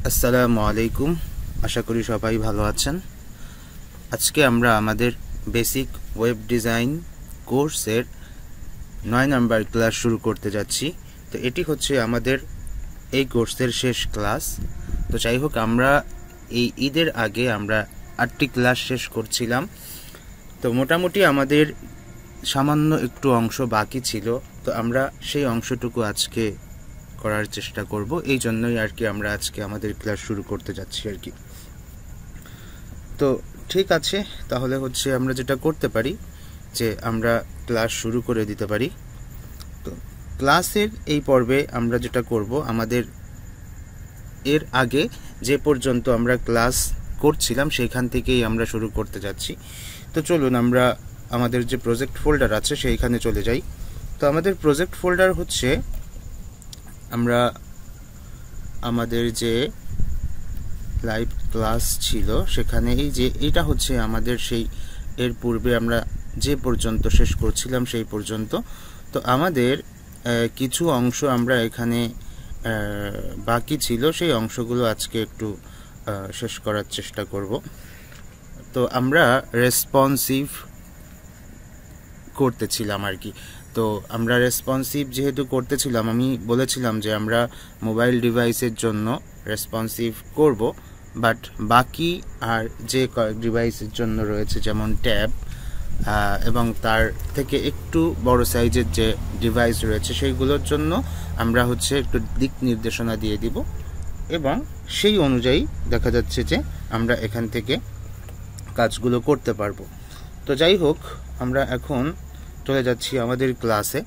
আসসালামু আলাইকুম। আশা করি সবাই ভালো আছেন। আজকে আমরা আমাদের বেসিক ওয়েব ডিজাইন কোর্সের 9 নাম্বার ক্লাস শুরু করতে যাচ্ছি। তো এটি হচ্ছে আমাদের এই কোর্সের শেষ ক্লাস। তো যাই হোক, আমরা এই ঈদের আগে আমরা 8টি ক্লাস শেষ করছিলাম। তো মোটামুটি আমাদের সামান্য একটু অংশ বাকি ছিল। তো আমরা সেই অংশটুকু আজকে করার চেষ্টা করব। এই জন্যই আর কি আমরা আজকে আমাদের ক্লাস শুরু করতে যাচ্ছি আর কি। তো ঠিক আছে, তাহলে হচ্ছে আমরা যেটা করতে পারি যে আমরা ক্লাস শুরু করে দিতে পারি। তো ক্লাসের এই পর্বে আমরা যেটা করব, আমাদের এর আগে যে পর্যন্ত আমরা ক্লাস করছিলাম সেখান থেকেই আমরা শুরু করতে যাচ্ছি। তো চলুন আমরা আমাদের যে প্রজেক্ট ফোল্ডার আছে সেইখানে চলে যাই। তো আমাদের প্রজেক্ট ফোল্ডার হচ্ছে, আমরা আমাদের যে লাইভ ক্লাস ছিল সেখানে এই যে এটা হচ্ছে আমাদের সেই এর পূর্বে আমরা যে পর্যন্ত শেষ করছিলাম সেই পর্যন্ত। তো আমাদের কিছু অংশ আমরা এখানে বাকি ছিল, সেই অংশগুলো আজকে একটু শেষ করার চেষ্টা করব। তো আমরা রেসপন্সিভ করতেছিলাম আর কি। তো আমরা রেসপন্সিভ যেহেতু করতেছিলাম, আমি বলেছিলাম যে আমরা মোবাইল ডিভাইসের জন্য রেসপন্সিভ করব, বাট বাকি আর যে ডিভাইসের জন্য রয়েছে যেমন ট্যাব এবং তার থেকে একটু বড় সাইজের যে ডিভাইস রয়েছে সেইগুলোর জন্য আমরা হচ্ছে একটু দিক নির্দেশনা দিয়ে দিব, এবং সেই অনুযায়ী দেখা যাচ্ছে যে আমরা এখান থেকে কাজগুলো করতে পারবো। তো যাই হোক, আমরা এখন চলে যাচ্ছি আমাদের ক্লাসে।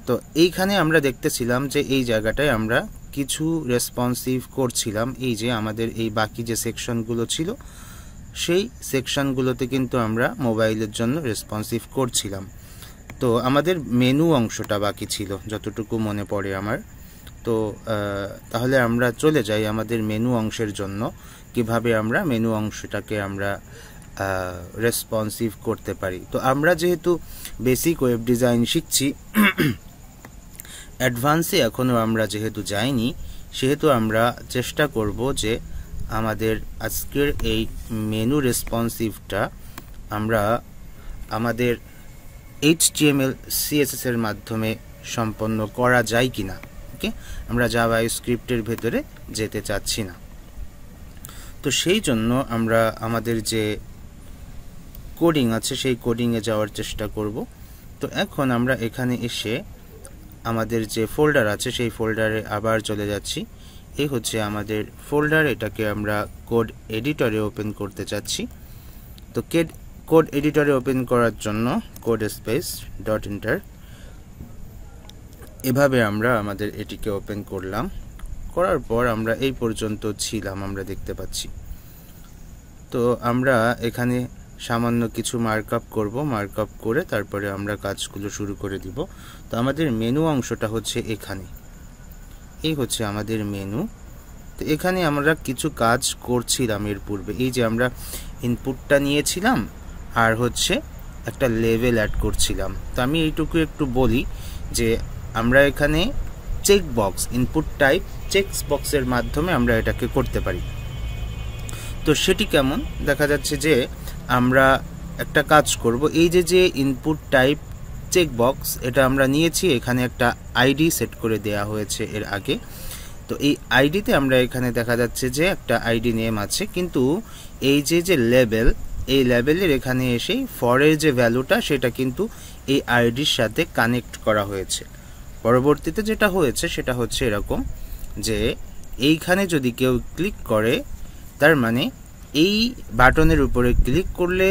তো এইখানে আমরা দেখতেছিলাম যে এই জায়গাটায় আমরা কিছু রেসপন্সিভ করছিলাম। এই যে আমাদের এই বাকি যে সেকশনগুলো ছিল সেই সেকশনগুলোতে কিন্তু আমরা মোবাইলের জন্য রেসপন্সিভ করছিলাম। তো আমাদের মেনু অংশটা বাকি ছিল যতটুকু মনে পড়ে আমার। তো তাহলে আমরা চলে যাই আমাদের মেনু অংশের জন্য, কিভাবে আমরা মেনু অংশটাকে আমরা রেসপন্সিভ করতে পারি। তো আমরা যেহেতু বেসিক ওয়েব ডিজাইন শিখছি, অ্যাডভান্সে এখনও আমরা যেহেতু যাইনি, সেহেতু আমরা চেষ্টা করব যে আমাদের আজকের এই মেনু রেসপন্সিভটা আমরা আমাদের HTML CSS এর মাধ্যমে সম্পন্ন করা যায় কিনা। ওকে, আমরা জাভা স্ক্রিপ্টের ভেতরে যেতে চাচ্ছি না। তো সেই জন্য আমরা আমাদের যে কোডিং আছে সেই কোডিংয়ে যাওয়ার চেষ্টা করব। তো এখন আমরা এখানে এসে আমাদের যে ফোল্ডার আছে সেই ফোল্ডারে আবার চলে যাচ্ছি। এই হচ্ছে আমাদের ফোল্ডার, এটাকে আমরা কোড এডিটরে ওপেন করতে চাচ্ছি। তো কোড এডিটরে ওপেন করার জন্য কোড স্পেস ডট এন্টার, এভাবে আমরা আমাদের এটিকে ওপেন করলাম। করার পর আমরা এই পর্যন্ত ছিলাম, আমরা দেখতে পাচ্ছি। তো আমরা এখানে সামান্য কিছু মার্কআপ করব, মার্কআপ করে তারপরে আমরা কাজগুলো শুরু করে দিব। তো আমাদের মেনু অংশটা হচ্ছে এখানে, এই হচ্ছে আমাদের মেনু। তো এখানে আমরা কিছু কাজ করছিলাম এর পূর্বে। এই যে আমরা ইনপুটটা নিয়েছিলাম আর হচ্ছে একটা লেভেল অ্যাড করছিলাম। তো আমি এইটুকু একটু বলি যে আমরা এখানে check box, input type check বক্সের মাধ্যমে আমরা এটাকে করতে পারি। তো সেটি কেমন দেখা যাচ্ছে যে আমরা একটা কাজ করব, এই যে ইনপুট টাইপ চেক বক্স এটা আমরা নিয়েছি, এখানে একটা আইডি সেট করে দেয়া হয়েছে এর আগে। তো এই আইডিতে আমরা এখানে দেখা যাচ্ছে যে একটা আইডি নেম আছে, কিন্তু এই যে লেবেল, এই লেবেলের এখানে এসে ফরের যে ভ্যালুটা সেটা কিন্তু এই আইডির সাথে কানেক্ট করা হয়েছে। পরবর্তীতে যেটা হয়েছে সেটা হচ্ছে এরকম যে এইখানে যদি কেউ ক্লিক করে, তার মানে এই বাটনের উপরে ক্লিক করলে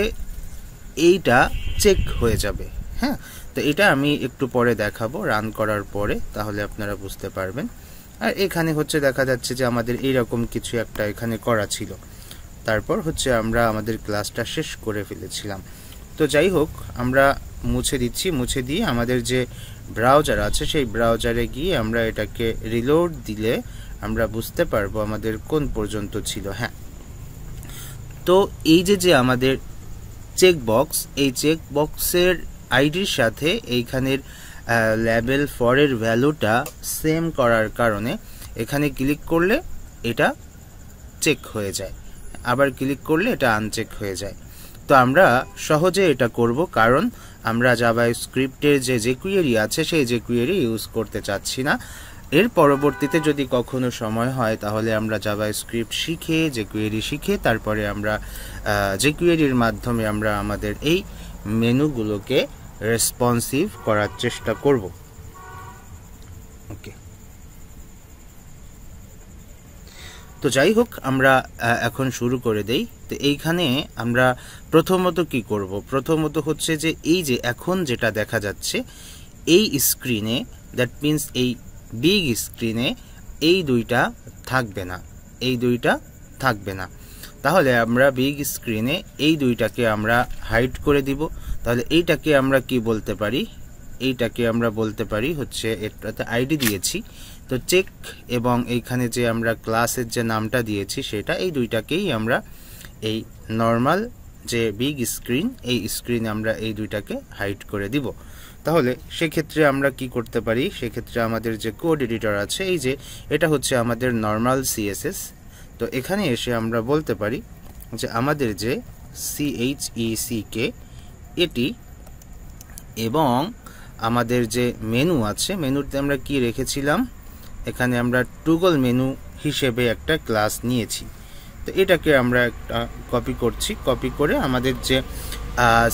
এইটা চেক হয়ে যাবে। হ্যাঁ, তো এটা আমি একটু পরে দেখাবো রান করার পরে, তাহলে আপনারা বুঝতে পারবেন। আর এখানে হচ্ছে দেখা যাচ্ছে যে আমাদের এইরকম কিছু একটা এখানে করা ছিল। তারপর হচ্ছে আমরা আমাদের ক্লাসটা শেষ করে ফেলেছিলাম। তো যাই হোক, আমরা মুছে দিচ্ছি। মুছে দিয়ে আমাদের যে ব্রাউজার আছে সেই ব্রাউজারে গিয়ে আমরা এটাকে রিলোড দিলে আমরা বুঝতে পারবো আমাদের কোন পর্যন্ত ছিল। হ্যাঁ, তো এই যে আমাদের চেক বক্স, এই চেক বক্সের আইডির সাথে এইখানের লেবেল ফরের ভ্যালুটা সেম করার কারণে এখানে ক্লিক করলে এটা চেক হয়ে যায়, আবার ক্লিক করলে এটা আনচেক হয়ে যায়। তো আমরা সহজে এটা করব, কারণ আমরা জাভাস্ক্রিপ্টের যে jQuery আছে সেই jQuery ইউজ করতে চাচ্ছি না। এর পরবর্তীতে যদি কখনো সময় হয় তাহলে আমরা জাভাস্ক্রিপ্ট শিখে jQuery শিখে তারপরে আমরা jQueryর মাধ্যমে আমরা আমাদের এই মেনুগুলোকে রেসপন্সিভ করার চেষ্টা করব। ওকে, তো যাই হোক, আমরা এখন শুরু করে দেই। তো এইখানে আমরা প্রথমত কি করব, প্রথমত হচ্ছে যে এই যে এখন যেটা দেখা যাচ্ছে এই স্ক্রিনে, দ্যাট মিন্স এই বিগ স্ক্রিনে এই দুইটা থাকবে না, এই দুইটা থাকবে না। তাহলে আমরা বিগ স্ক্রিনে এই দুইটাকে আমরা হাইড করে দিব। তাহলে এইটাকে আমরা কি বলতে পারি, এইটাকে আমরা বলতে পারি হচ্ছে, এটাতে আইডি দিয়েছি তো চেক, এবং এইখানে যে আমরা ক্লাসের যে নামটা দিয়েছি সেটা, এই দুইটাকেই আমরা এই নর্মাল যে বিগ স্ক্রিন, এই স্ক্রিনে আমরা এই দুইটাকে হাইড করে দিব। তাহলে সেক্ষেত্রে আমরা কি করতে পারি, সেক্ষেত্রে আমাদের যে কোড এডিটর আছে, এই যে এটা হচ্ছে আমাদের নর্মাল সিএসএস। তো এখানে এসে আমরা বলতে পারি যে আমাদের যে CHECK এটি, এবং আমাদের যে মেনু আছে, মেনুতে আমরা কি রেখেছিলাম, এখানে আমরা টুগল মেনু হিসেবে একটা ক্লাস নিয়েছি। তো এটাকে আমরা একটা কপি করছি, কপি করে আমাদের যে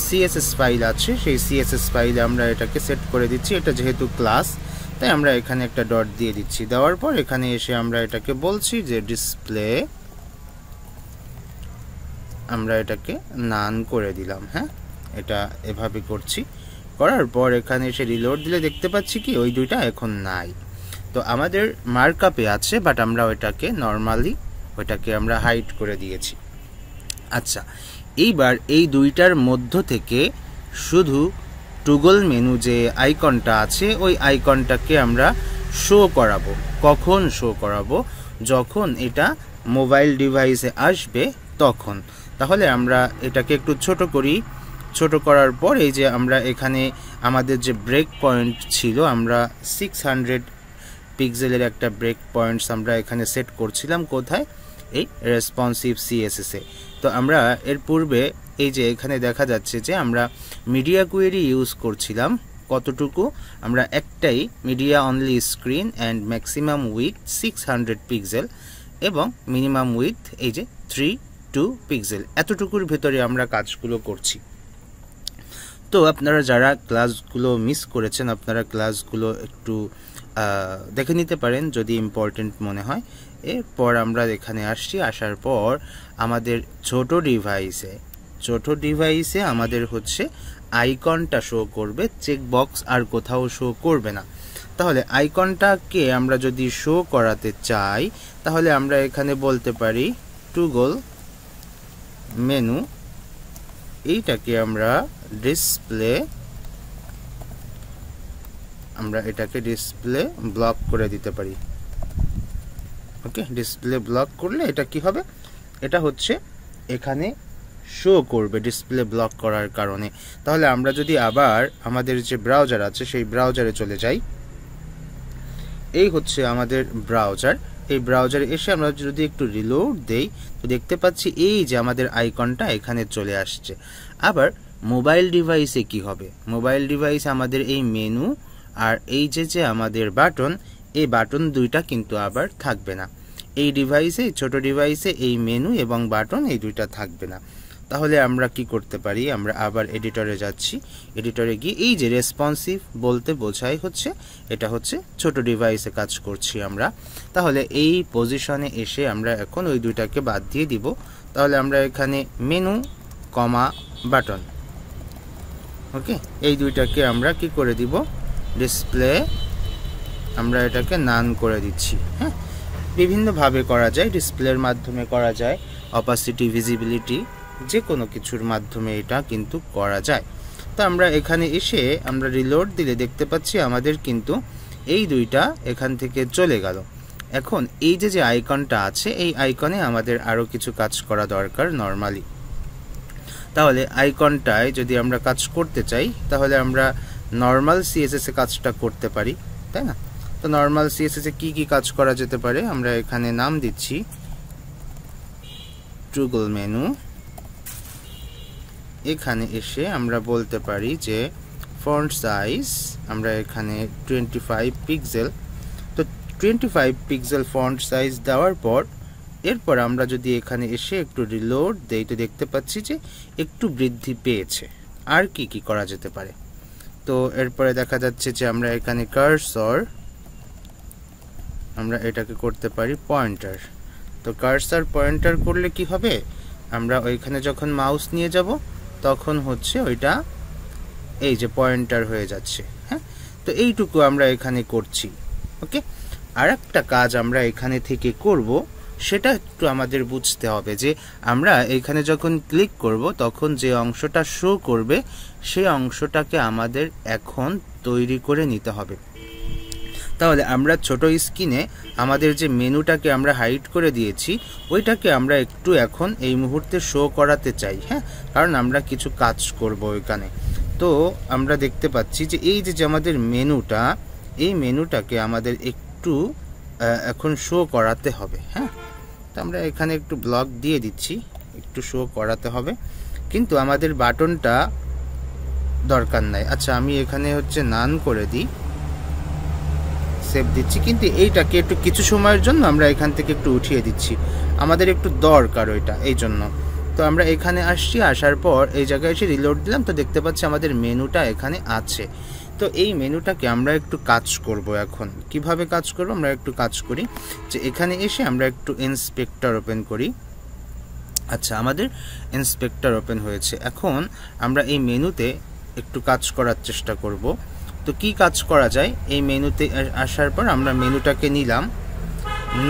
CSS ফাইল আছে সেই CSS ফাইলে আমরা এটাকে সেট করে দিচ্ছি। এটা যেহেতু ক্লাস তাই আমরা এখানে একটা ডট দিয়ে দিচ্ছি। দেওয়ার পর এখানে এসে আমরা এটাকে বলছি যে ডিসপ্লে, আমরা এটাকে নান করে দিলাম। হ্যাঁ, এটা এভাবে করছি। করার পর এখানে এসে রিলোড দিলে দেখতে পাচ্ছি কি ওই দুইটা এখন নাই। তো আমাদের মার্কআপে আছে, বাট আমরা ওইটাকে নর্মালি ওইটাকে আমরা হাইড করে দিয়েছি। আচ্ছা, এইবার এই দুইটার মধ্য থেকে শুধু টুগল মেনু যে আইকনটা আছে ওই আইকনটাকে আমরা শো করাবো। কখন শো করাবো, যখন এটা মোবাইল ডিভাইসে আসবে তখন। তাহলে আমরা এটাকে একটু ছোট করি, ছোট করার পর এই যে আমরা এখানে আমাদের যে ব্রেক পয়েন্ট ছিল, আমরা 600 পিক্সেলের একটা ব্রেক পয়েন্টস আমরা এখানে সেট করছিলাম। কোথায়, এই রেসপন্সিভ সিএসএসে। তো আমরা এর পূর্বে এই যে এখানে দেখা যাচ্ছে যে আমরা মিডিয়া কুয়েরি ইউজ করছিলাম। কতটুকু, আমরা একটাই media only screen and maximum with 600 pixel এবং মিনিমাম উইথ এই যে 32 পিক্সেল, এতটুকুর ভেতরে আমরা কাজগুলো করছি। তো আপনারা যারা ক্লাসগুলো মিস করেছেন, আপনারা ক্লাসগুলো একটু দেখে নিতে পারেন যদি ইম্পর্টেন্ট মনে হয়। এরপর আমরা এখানে আসছি, আসার পর আমাদের ছোট ডিভাইসে আমাদের হচ্ছে আইকনটা শো করবে, চেকবক্স আর কোথাও শো করবে না। তাহলে আইকনটাকে আমরা যদি শো করাতে চাই তাহলে আমরা এখানে বলতে পারি টুগল মেনু, এইটাকে আমরা ডিসপ্লে, আমরা এটাকে ডিসপ্লে ব্লক করে দিতে পারি। ওকে, ডিসপ্লে ব্লক করলে এটা কি হবে, এটা হচ্ছে এখানে শো করবে ডিসপ্লে ব্লক করার কারণে। তাহলে আমরা যদি আবার আমাদের যে ব্রাউজার আছে সেই ব্রাউজারে চলে যাই, এই হচ্ছে আমাদের ব্রাউজার। এই ব্রাউজারে এসে আমরা যদি একটু রিলোড দেই তো দেখতে পাচ্ছি এই যে আমাদের আইকনটা এখানে চলে আসছে। আবার মোবাইল ডিভাইসে কি হবে, মোবাইল ডিভাইসে আমাদের এই মেনু আর এই যে আমাদের বাটন, এই বাটন দুইটা কিন্তু আবার থাকবে না। এই ডিভাইসে, ছোট ডিভাইসে এই মেনু এবং বাটন এই দুইটা থাকবে না। তাহলে আমরা কি করতে পারি, আমরা আবার এডিটরে যাচ্ছি। এডিটরে গিয়ে এই যে রেসপন্সিভ বলতে বোঝাই হচ্ছে এটা হচ্ছে ছোট ডিভাইসে কাজ করছি আমরা। তাহলে এই পজিশনে এসে আমরা এখন ওই দুইটাকে বাদ দিয়ে দিব। তাহলে আমরা এখানে মেনু কমা বাটন, ওকে, এই দুইটাকে আমরা কি করে দিব, ডিসপ্লে, আমরা এটাকে নান করে দিচ্ছি। হ্যাঁ, বিভিন্নভাবে করা যায়, ডিসপ্লের মাধ্যমে করা যায়, অপাসিটি, ভিজিবিলিটি, যে কোনো কিছুর মাধ্যমে এটা কিন্তু করা যায়। তো আমরা এখানে এসে আমরা রিলোড দিলে দেখতে পাচ্ছি আমাদের কিন্তু এই দুইটা এখান থেকে চলে গেল। এখন এই যে আইকনটা আছে এই আইকনে আমাদের আরও কিছু কাজ করা দরকার নর্মালি। তাহলে আইকনটায় যদি আমরা কাজ করতে চাই তাহলে আমরা নর্মাল সিএসএস এ কাজটা করতে পারি, তাই না? তো নর্মাল সিএসএস এ কি কাজ করা যেতে পারে, আমরা এখানে নাম দিচ্ছি টগল মেনু, এখানে এসে আমরা বলতে পারি যে ফন্ট সাইজ আমরা এখানে 25 পিক্সেল। তো 25 পিক্সেল ফন্ট সাইজ দেওয়ার পর এরপর আমরা যদি এখানে এসে একটু রিলোড দেই তো দেখতে পাচ্ছি যে একটু বৃদ্ধি পেয়েছে। আর কি করা যেতে পারে? তো এরপরে দেখা যাচ্ছে যে আমরা এখানে কার্সর আমরা এটাকে করতে পারি পয়েন্টার। তো কার্সর পয়েন্টার করলে কি হবে, আমরা ওইখানে যখন মাউস নিয়ে যাব তখন হচ্ছে ওইটা এই যে পয়েন্টার হয়ে যাচ্ছে। হ্যাঁ, তো এইটুকু আমরা এখানে করছি। ওকে, আর একটা কাজ আমরা এখানে থেকে করব, সেটা একটু আমাদের বুঝতে হবে যে আমরা এখানে যখন ক্লিক করব তখন যে অংশটা শো করবে সেই অংশটাকে আমাদের এখন তৈরি করে নিতে হবে। তাহলে আমরা ছোট স্ক্রিনে আমাদের যে মেনুটাকে আমরা হাইড করে দিয়েছি ওইটাকে আমরা একটু এখন এই মুহূর্তে শো করাতে চাই। হ্যাঁ, কারণ আমরা কিছু কাজ করব ওইখানে। তো আমরা দেখতে পাচ্ছি যে এই যে আমাদের মেনুটা, এই মেনুটাকে আমাদের একটু এখন শো করাতে হবে। হ্যাঁ, তো আমরা এখানে একটু ব্লক দিয়ে দিচ্ছি, একটু শো করাতে হবে, কিন্তু আমাদের বাটনটা দরকার নাই। আচ্ছা, আমি এখানে হচ্ছে নান করে দিই, সেভ দিচ্ছি, কিন্তু এইটাকে একটু কিছু সময়ের জন্য আমরা এখান থেকে একটু উঠিয়ে দিচ্ছি, আমাদের একটু দরকার ওইটা, এই জন্য। তো আমরা এখানে আসছি, আসার পর এই জায়গায় এসে রিলোড দিলাম, তো দেখতে পাচ্ছি আমাদের মেনুটা এখানে আছে। তো এই মেনুটাকে আমরা একটু কাজ করব। এখন কিভাবে কাজ করব, আমরা একটু কাজ করি যে এখানে এসে আমরা একটু ইন্সপেক্টর ওপেন করি। আচ্ছা, আমাদের ইন্সপেক্টর ওপেন হয়েছে। এখন আমরা এই মেনুতে একটু কাজ করার চেষ্টা করব। তো কি কাজ করা যায়, এই মেনুতে আসার পর আমরা মেনুটাকে নিলাম,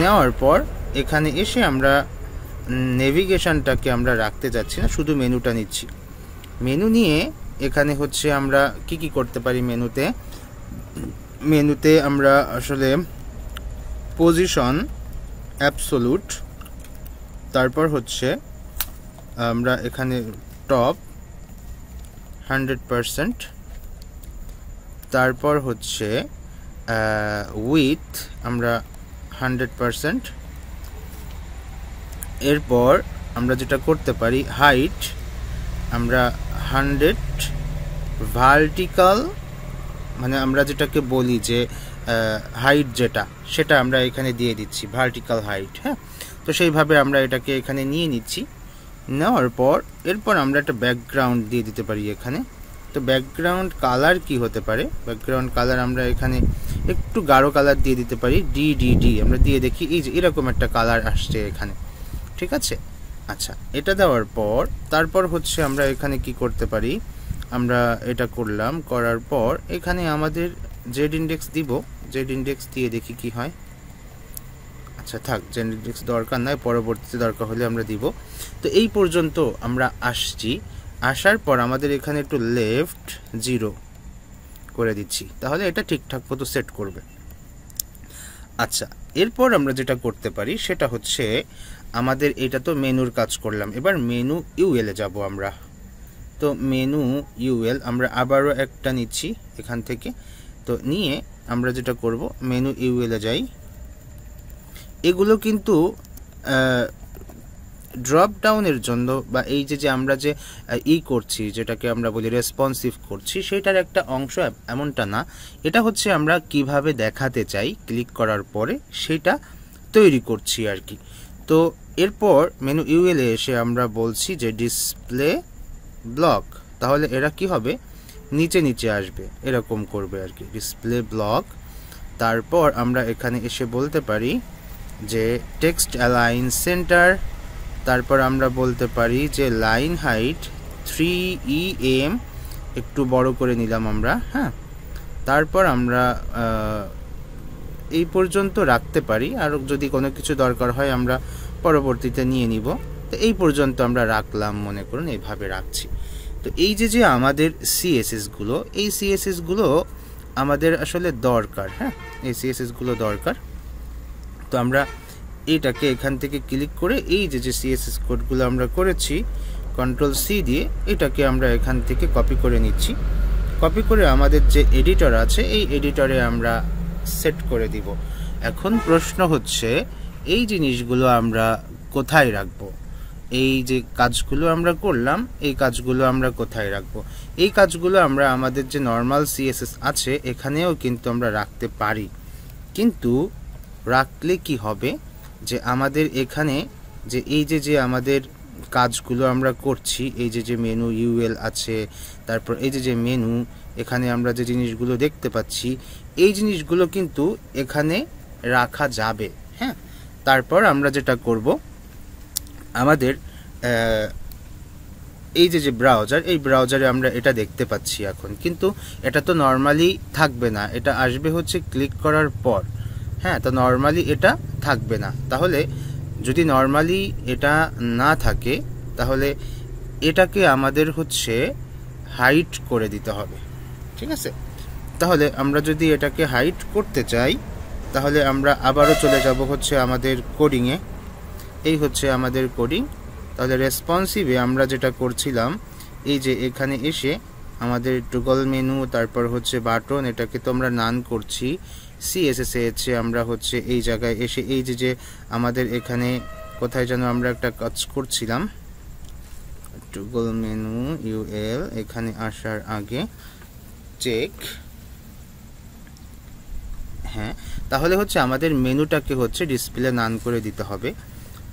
নেওয়ার পর এখানে এসে আমরা নেভিগেশনটাকে আমরা রাখতে যাচ্ছি না, শুধু মেনুটা নিচ্ছি। মেনু নিয়ে এখানে হচ্ছে আমরা কি করতে পারি, মেনুতে আমরা আসলে পজিশন অ্যাবসোলুট, তারপর হচ্ছে আমরা এখানে টপ 100%, তারপর হচ্ছে উইথ আমরা 100%, এরপর আমরা যেটা করতে পারি হাইট আমরা 100, ভার্টিক্যাল মানে আমরা যেটাকে বলি যে হাইট যেটা, সেটা আমরা এখানে দিয়ে দিচ্ছি, ভার্টিক্যাল হাইট। হ্যাঁ, তো সেইভাবে আমরা এটাকে এখানে নিয়ে নিচ্ছি। নেওয়ার পর এরপর আমরা একটা ব্যাকগ্রাউন্ড দিয়ে দিতে পারি এখানে। তো ব্যাকগ্রাউন্ড কালার কি হতে পারে, ব্যাকগ্রাউন্ড কালার আমরা এখানে একটু গাঢ় কালার দিয়ে দিতে পারি, ডি আমরা দিয়ে দেখি, এই যে এরকম একটা কালার আসছে এখানে। ঠিক আছে, আচ্ছা, এটা দেওয়ার পর তারপর হচ্ছে আমরা এখানে কি করতে পারি, আমরা এটা করলাম, করার পর এখানে আমাদের জেড ইন্ডেক্স দিব, জেড ইন্ডেক্স দিয়ে দেখি কি হয়। আচ্ছা থাক, জেড ইন্ডেক্স দরকার নাই, পরবর্তীতে দরকার হলে আমরা দিব। তো এই পর্যন্ত আমরা আসছি, আসার পর আমাদের এখানে একটু লেফট 0 করে দিচ্ছি, তাহলে এটা ঠিকঠাক মতো সেট করবে। আচ্ছা, এরপর আমরা যেটা করতে পারি সেটা হচ্ছে আমাদের এটা তো মেনুর কাজ করলাম, এবার মেনু ইউএল এ যাব আমরা। তো মেনু ইউএল আমরা আবারও একটা নিচ্ছি এখান থেকে। তো নিয়ে আমরা যেটা করব, মেনু ইউএল এ যাই। এগুলো কিন্তু ড্রপ ডাউনের জন্য বা এই যে আমরা যে করছি, যেটাকে আমরা বলি রেসপন্সিভ করছি, সেটার একটা অংশ এমনটা না। এটা হচ্ছে আমরা কিভাবে দেখাতে চাই ক্লিক করার পরে সেটা তৈরি করছি আর কি। তো এরপর মেনু ইউএল এ এসে আমরা বলছি যে ডিসপ্লে ব্লক, তাহলে এরা কি হবে, নিচে নিচে আসবে, এরকম করবে আর কি, ডিসপ্লে ব্লক। তারপর আমরা এখানে এসে বলতে পারি যে টেক্সট অ্যালাইন সেন্টার, তারপর আমরা বলতে পারি যে লাইন হাইট 3em একটু বড় করে নিলাম আমরা। হ্যাঁ, তারপর আমরা এই পর্যন্ত রাখতে পারি, আর যদি কোনো কিছু দরকার হয় আমরা পরবর্তীতে নিয়ে নিব। তো এই পর্যন্ত আমরা রাখলাম, মনে করুন এইভাবে রাখছি। তো এই যে আমাদের সিএসএসগুলো, এই সিএসএসগুলো আমাদের আসলে দরকার। হ্যাঁ, এই সিএসএসগুলো দরকার। তো আমরা এটাকে এখান থেকে ক্লিক করে এই যে সিএসএস কোডগুলো আমরা করেছি কন্ট্রোল-C দিয়ে এটাকে আমরা এখান থেকে কপি করে নিচ্ছি। কপি করে আমাদের যে এডিটর আছে এই এডিটরে আমরা সেট করে দিব। এখন প্রশ্ন হচ্ছে এই জিনিসগুলো আমরা কোথায় রাখবো? এই যে কাজগুলো আমরা করলাম এই কাজগুলো আমরা কোথায় রাখবো? এই কাজগুলো আমরা আমাদের যে নর্মাল সিএসএস আছে এখানেও কিন্তু আমরা রাখতে পারি, কিন্তু রাখলে কি হবে যে আমাদের এখানে যে এই যে আমাদের কাজগুলো আমরা করছি, এই যে মেনু ইউএল আছে, তারপর এই যে মেনু, এখানে আমরা যে জিনিসগুলো দেখতে পাচ্ছি এই জিনিসগুলো কিন্তু এখানে রাখা যাবে। হ্যাঁ, তারপর আমরা যেটা করব, আমাদের এই যে ব্রাউজার, এই ব্রাউজারে আমরা এটা দেখতে পাচ্ছি এখন, কিন্তু এটা তো নর্মালি থাকবে না, এটা আসবে হচ্ছে ক্লিক করার পর। হ্যাঁ, তো নর্মালি এটা থাকবে না। তাহলে যদি নর্মালি এটা না থাকে তাহলে এটাকে আমাদের হচ্ছে হাইড করে দিতে হবে। ঠিক আছে, তাহলে আমরা যদি এটাকে হাইড করতে চাই তাহলে আমরা আবারও চলে যাব হচ্ছে আমাদের কোডিংয়ে। এই হচ্ছে আমাদের কোডিং। তাহলে রেসপন্সিভে আমরা যেটা করছিলাম, এই যে এখানে এসে আমাদের টগল মেনু, তারপর হচ্ছে বাটন, এটাকে তো আমরা নান করছি। সিএসএস এসে আমরা হচ্ছে এই জায়গায় এসে এই যে আমাদের এখানে কোথায় যেন আমরা একটা কাজ করছিলাম, টগল মেনু ইউএল, এখানে আসার আগে চেক। হ্যাঁ, তাহলে হচ্ছে আমাদের মেনুটাকে হচ্ছে ডিসপ্লে নান করে দিতে হবে।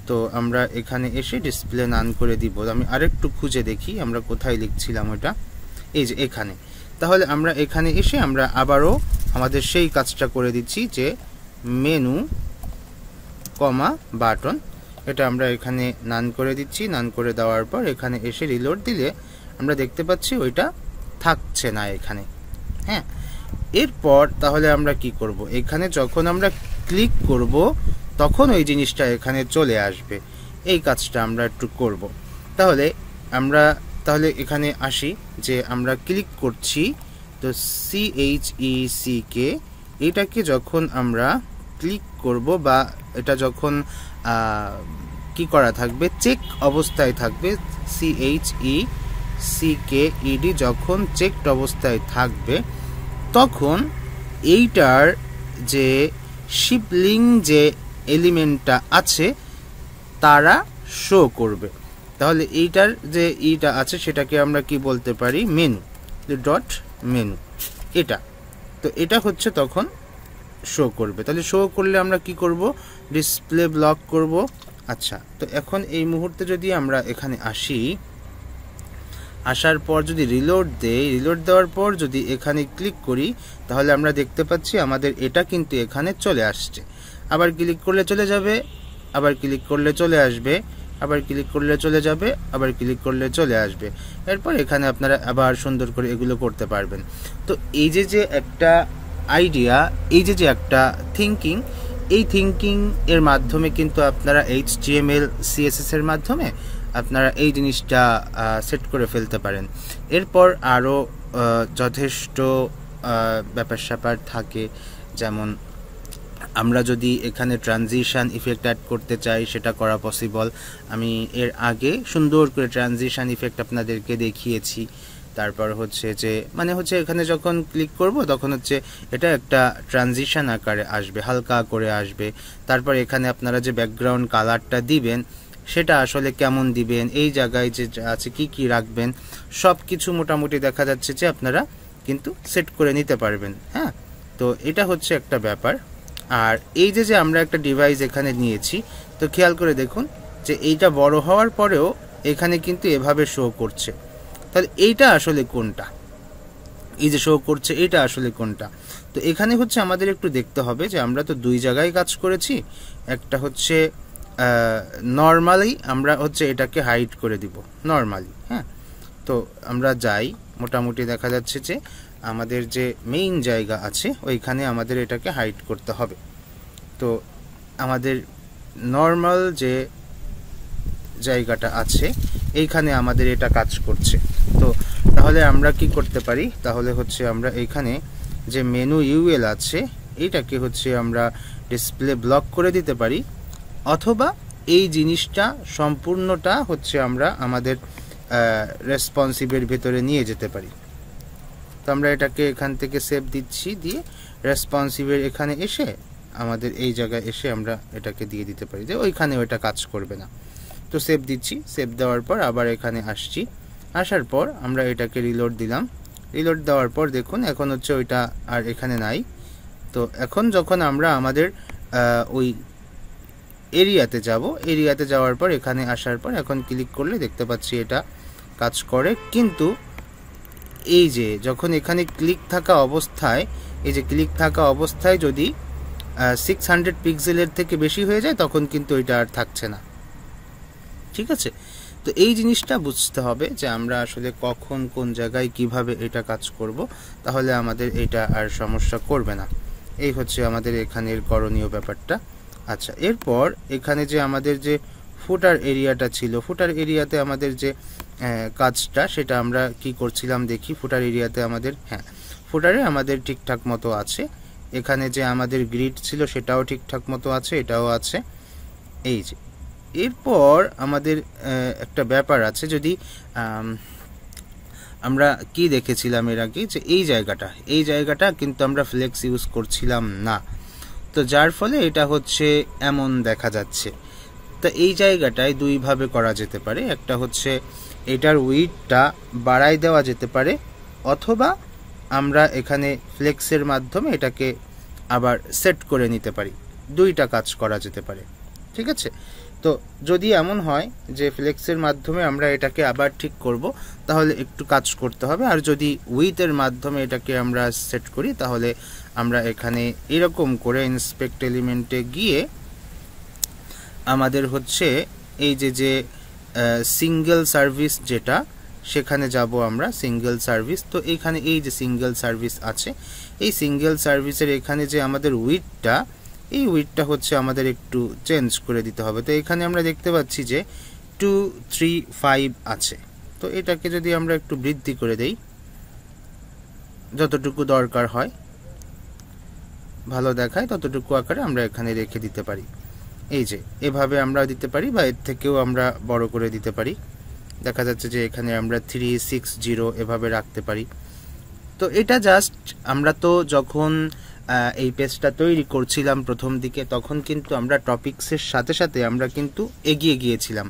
তো আমরা এখানে এসে ডিসপ্লে নান করে দিব। আমি আরেকটু খুঁজে দেখি আমরা কোথায় লিখছিলাম ওটা, এই যে এখানে। তাহলে আমরা এখানে এসে আমরা আবারও আমাদের সেই কাজটা করে দিচ্ছি যে মেনু কমা বাটন, এটা আমরা এখানে নান করে দিচ্ছি। নান করে দেওয়ার পর এখানে এসে রিলোড দিলে আমরা দেখতে পাচ্ছি ওইটা থাকছে না এখানে। হ্যাঁ, এরপর তাহলে আমরা কি করব, এখানে যখন আমরা ক্লিক করব তখন ওই জিনিসটা এখানে চলে আসবে। এই কাজটা আমরা একটু করব। তাহলে আমরা এখানে আসি যে আমরা ক্লিক করছি, তো CHECK এটাকে যখন আমরা ক্লিক করব বা এটা যখন কি করা থাকবে, চেক অবস্থায় থাকবে, CHECKED যখন চেকড অবস্থায় থাকবে তখন এইটার যে শিপলিং যে এলিমেন্টটা আছে তারা শো করবে। তাহলে এইটার যে ইটা আছে সেটাকে আমরা কি বলতে পারি, মেনু, ডট মেনু, এটা। তো এটা হচ্ছে তখন শো করবে। তাহলে শো করলে আমরা কি করব, ডিসপ্লে ব্লক করব। আচ্ছা, তো এখন এই মুহূর্তে যদি আমরা এখানে আসি, আসার পর যদি রিলোড দেই, রিলোড দেওয়ার পর যদি এখানে ক্লিক করি তাহলে আমরা দেখতে পাচ্ছি আমাদের এটা কিন্তু এখানে চলে আসছে। আবার ক্লিক করলে চলে যাবে, আবার ক্লিক করলে চলে আসবে, আবার ক্লিক করলে চলে যাবে, আবার ক্লিক করলে চলে আসবে। এরপর এখানে আপনারা আবার সুন্দর করে এগুলো করতে পারবেন। তো এই যে একটা আইডিয়া, এই যে একটা থিঙ্কিং, এই থিঙ্কিং এর মাধ্যমে কিন্তু আপনারা HTML CSS এর মাধ্যমে আপনারা এই জিনিসটা সেট করে ফেলতে পারেন। এরপর আরও যথেষ্ট ব্যাপার স্যাপার থাকে, যেমন আমরা যদি এখানে ট্রানজিশন ইফেক্ট অ্যাড করতে চাই সেটা করা পসিবল। আমি এর আগে সুন্দর করে ট্রানজিশন ইফেক্ট আপনাদেরকে দেখিয়েছি। তারপর হচ্ছে যে মানে হচ্ছে এখানে যখন ক্লিক করব তখন হচ্ছে এটা একটা ট্রানজিশন আকারে আসবে, হালকা করে আসবে। তারপর এখানে আপনারা যে ব্যাকগ্রাউন্ড কালারটা দিবেন সেটা আসলে কেমন দিবেন, এই জায়গায় যে আছে কি রাখবেন, সব কিছু মোটামুটি দেখা যাচ্ছে যে আপনারা কিন্তু সেট করে নিতে পারবেন। হ্যাঁ, তো এটা হচ্ছে একটা ব্যাপার। আর এই যে আমরা একটা ডিভাইস এখানে নিয়েছি, তো খেয়াল করে দেখুন যে এইটা বড় হওয়ার পরেও এখানে কিন্তু এভাবে শো করছে। তাহলে এইটা আসলে কোনটা, এই যে শো করছে এটা আসলে কোনটা? তো এখানে হচ্ছে আমাদের একটু দেখতে হবে যে আমরা তো দুই জায়গায় কাজ করেছি। একটা হচ্ছে নর্মালি আমরা হচ্ছে এটাকে হাইড করে দিব নর্মালি। হ্যাঁ, তো আমরা যাই, মোটামুটি দেখা যাচ্ছে যে আমাদের যে মেইন জায়গা আছে ওইখানে আমাদের এটাকে হাইড করতে হবে। তো আমাদের নর্মাল যে জায়গাটা আছে এইখানে আমাদের এটা কাজ করছে। তো তাহলে আমরা কি করতে পারি, তাহলে হচ্ছে আমরা এইখানে যে মেনু ইউএল আছে এইটাকে হচ্ছে আমরা ডিসপ্লে ব্লক করে দিতে পারি, অথবা এই জিনিসটা সম্পূর্ণটা হচ্ছে আমরা আমাদের রেসপন্সিভের ভেতরে নিয়ে যেতে পারি। তো আমরা এটাকে এখান থেকে সেভ দিচ্ছি, দিয়ে রেসপন্সিভের এখানে এসে আমাদের এই জায়গায় এসে আমরা এটাকে দিয়ে দিতে পারি যে ওইখানে ওইটা কাজ করবে না। তো সেভ দিচ্ছি, সেভ দেওয়ার পর আবার এখানে আসছি, আসার পর আমরা এটাকে রিলোড দিলাম। রিলোড দেওয়ার পর দেখুন এখন হচ্ছে ওইটা আর এখানে নাই। তো এখন যখন আমরা আমাদের ওই এরিয়াতে যাব, এরিয়াতে যাওয়ার পর এখানে আসার পর এখন ক্লিক করলে দেখতে পাচ্ছি এটা কাজ করে। কিন্তু এই যে যখন এখানে ক্লিক থাকা অবস্থায়, এই যে ক্লিক থাকা অবস্থায় যদি 600 পিক্সেলের থেকে বেশি হয়ে যায় তখন কিন্তু এটা আর থাকছে না। ঠিক আছে, তো এই জিনিসটা বুঝতে হবে যে আমরা আসলে কখন কোন জায়গায় কিভাবে এটা কাজ করব, তাহলে আমাদের এটা আর সমস্যা করবে না। এই হচ্ছে আমাদের এখানের করণীয় ব্যাপারটা। আচ্ছা, এরপর এখানে যে আমাদের যে ফুটার এরিয়াটা ছিল, ফুটার এরিয়াতে আমাদের যে কাজটা সেটা আমরা কি করছিলাম দেখি। ফুটার এরিয়াতে আমাদের ফুটারে আমাদের ঠিকঠাক মতো আছে। এখানে যে আমাদের গ্রিড ছিল সেটাও ঠিকঠাক মতো আছে, এটাও আছে। এই যে এরপর আমাদের একটা ব্যাপার আছে, যদি আমরা কি দেখেছিলাম এর আগে, যে এই জায়গাটা কিন্তু আমরা ফ্লেক্স ইউজ করছিলাম না, তো যার ফলে এটা হচ্ছে এমন দেখা যাচ্ছে। তো এই জায়গাটায় দুইভাবে করা যেতে পারে। একটা হচ্ছে এটার উইডথটা বাড়াই দেওয়া যেতে পারে, অথবা আমরা এখানে ফ্লেক্সের মাধ্যমে এটাকে আবার সেট করে নিতে পারি। দুইটা কাজ করা যেতে পারে। ঠিক আছে, তো যদি এমন হয় যে ফ্লেক্সের মাধ্যমে আমরা এটাকে আবার ঠিক করব, তাহলে একটু কাজ করতে হবে। আর যদি উইথের মাধ্যমে এটাকে আমরা সেট করি, তাহলে আমরা এখানে এরকম করে ইন্সপেক্ট এলিমেন্টে গিয়ে আমাদের হচ্ছে এই যে সিঙ্গেল সার্ভিস যেটা, সেখানে যাব আমরা সিঙ্গেল সার্ভিস। তো এখানে এই যে সিঙ্গেল সার্ভিস আছে, এই সিঙ্গেল সার্ভিসের এখানে যে আমাদের উইডথটা, এই উইডথটা হচ্ছে আমাদের একটু চেঞ্জ করে দিতে হবে। তো এখানে আমরা দেখতে পাচ্ছি যে 235 আছে। তো এটাকে যদি আমরা একটু বৃদ্ধি করে দেই, যতটুকু দরকার হয় ভালো দেখায় ততটুকু আকারে আমরা এখানে রেখে দিতে পারি। এই যে এভাবে আমরা দিতে পারি, বা এর থেকেও আমরা বড় করে দিতে পারি। দেখা যাচ্ছে যে এখানে আমরা 360 এভাবে রাখতে পারি। তো এটা জাস্ট আমরা তো যখন এই পেজটা তৈরি করছিলাম প্রথম দিকে, তখন কিন্তু আমরা টপিকসের সাথে সাথে আমরা কিন্তু এগিয়ে গিয়েছিলাম।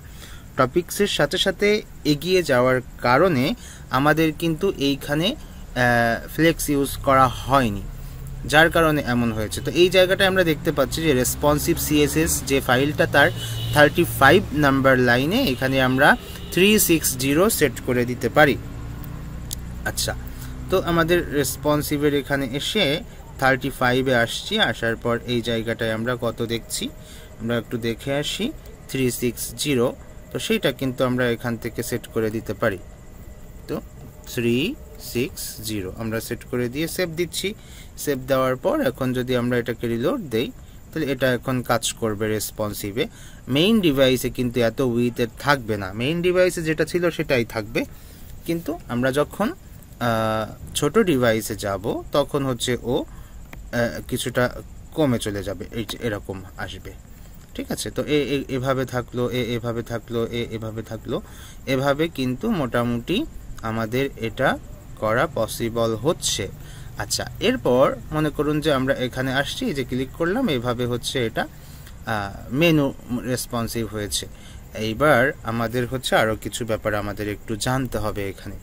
টপিকসের সাথে সাথে এগিয়ে যাওয়ার কারণে আমাদের কিন্তু এইখানে ফ্লেক্স ইউজ করা হয়নি, যার কারণে এমন হয়েছে। তো এই জায়গাটায় আমরা দেখতে পাচ্ছি যে রেসপন্সিভ সিএসএস যে ফাইলটা, তার 35 নাম্বার লাইনে এখানে আমরা 360 সেট করে দিতে পারি। আচ্ছা, তো আমাদের রেসপন্সিভের এখানে এসে 35-এ আসছি। আসার পর এই জায়গাটায় আমরা কত দেখছি, আমরা একটু দেখে আসি, 360। তো সেইটা কিন্তু আমরা এখান থেকে সেট করে দিতে পারি। তো 360 আমরা সেট করে দিয়ে সেভ দিচ্ছি। সেভ দেওয়ার পর এখন যদি আমরা এটাকে রিলোড দেই, তাহলে এটা এখন কাজ করবে রেসপন্সিভে। মেইন ডিভাইসে কিন্তু এত উইথের থাকবে না, মেইন ডিভাইসে যেটা ছিল সেটাই থাকবে। কিন্তু আমরা যখন ছোট ডিভাইসে যাব, তখন হচ্ছে ও কিছুটা কমে চলে যাবে, এই এরকম আসবে। ঠিক আছে, তো এভাবে থাকলো, এভাবে থাকলো, এভাবে থাকলো, এভাবে কিন্তু মোটামুটি আমাদের এটা করা পসিবল হচ্ছে। আচ্ছা, এরপর মনে করুন যে আমরা এখানে আসছি, এই যে ক্লিক করলাম, এইভাবে হচ্ছে এটা মেনু রেসপন্সিভ হয়েছে। এইবার আমাদের হচ্ছে আরও কিছু ব্যাপার আমাদের একটু জানতে হবে এখানে।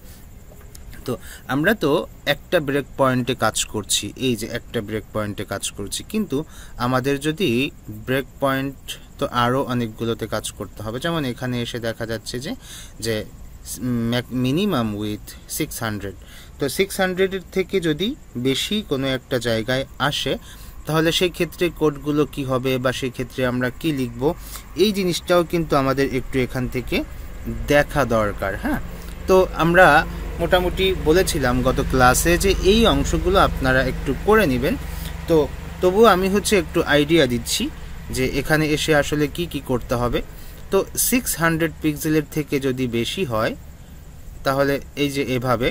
তো আমরা তো একটা ব্রেক পয়েন্টে কাজ করছি, এই যে একটা ব্রেক পয়েন্টে কাজ করছি, কিন্তু আমাদের যদি ব্রেক পয়েন্ট তো আরও অনেকগুলোতে কাজ করতে হবে। যেমন এখানে এসে দেখা যাচ্ছে যে মিনিমাম উইথ 600। তো 600-এর থেকে যদি বেশি কোনো একটা জায়গায় আসে, তাহলে সেই ক্ষেত্রে কোডগুলো কি হবে, বা সেই ক্ষেত্রে আমরা কি লিখব, এই জিনিসটাও কিন্তু আমাদের একটু এখান থেকে দেখা দরকার। হ্যাঁ, তো আমরা মোটামুটি বলেছিলাম গত ক্লাসে যে এই অংশগুলো আপনারা একটু করে নেবেন। তো তবুও আমি হচ্ছে একটু আইডিয়া দিচ্ছি যে এখানে এসে আসলে কি করতে হবে। তো 600 পিক্সেলের থেকে যদি বেশি হয়, তাহলে এই যে এভাবে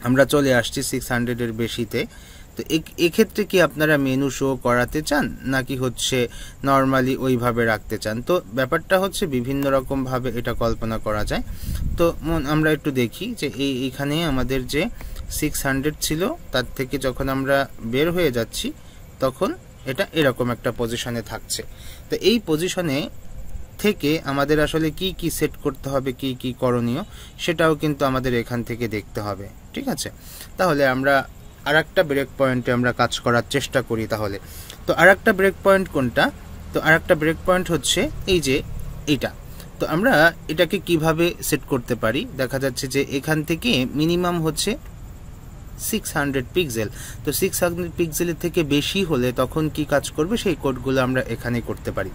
আমরা চলে আসছি 600-এর বেশিতে। তো এক্ষেত্রে কি আপনারা মেনু শো করাতে চান, নাকি হচ্ছে নর্মালি ওইভাবে রাখতে চান? তো ব্যাপারটা হচ্ছে বিভিন্ন রকমভাবে এটা কল্পনা করা যায়। তো আমরা একটু দেখি যে এইখানে আমাদের যে 600 ছিল, তার থেকে যখন আমরা বের হয়ে যাচ্ছি, তখন এটা এরকম একটা পজিশনে থাকছে। তো এই পজিশনে থেকে আমাদের আসলে কি কি সেট করতে হবে, কি কি করণীয়, সেটাও কিন্তু আমাদের এখান থেকে দেখতে হবে। ঠিক আছে, তাহলে আমরা আরেকটা ব্রেক পয়েন্টে আমরা কাজ করার চেষ্টা করি। তাহলে তো আরেকটা ব্রেক পয়েন্ট কোনটা? তো আরেকটা ব্রেক পয়েন্ট হচ্ছে এই যে এইটা। তো আমরা এটাকে কিভাবে সেট করতে পারি? দেখা যাচ্ছে যে এখান থেকে মিনিমাম হচ্ছে 600 পিক্সেল। তো 600 পিক্সেলের থেকে বেশি হলে তখন কি কাজ করবে, সেই কোডগুলো আমরা এখানে করতে পারি।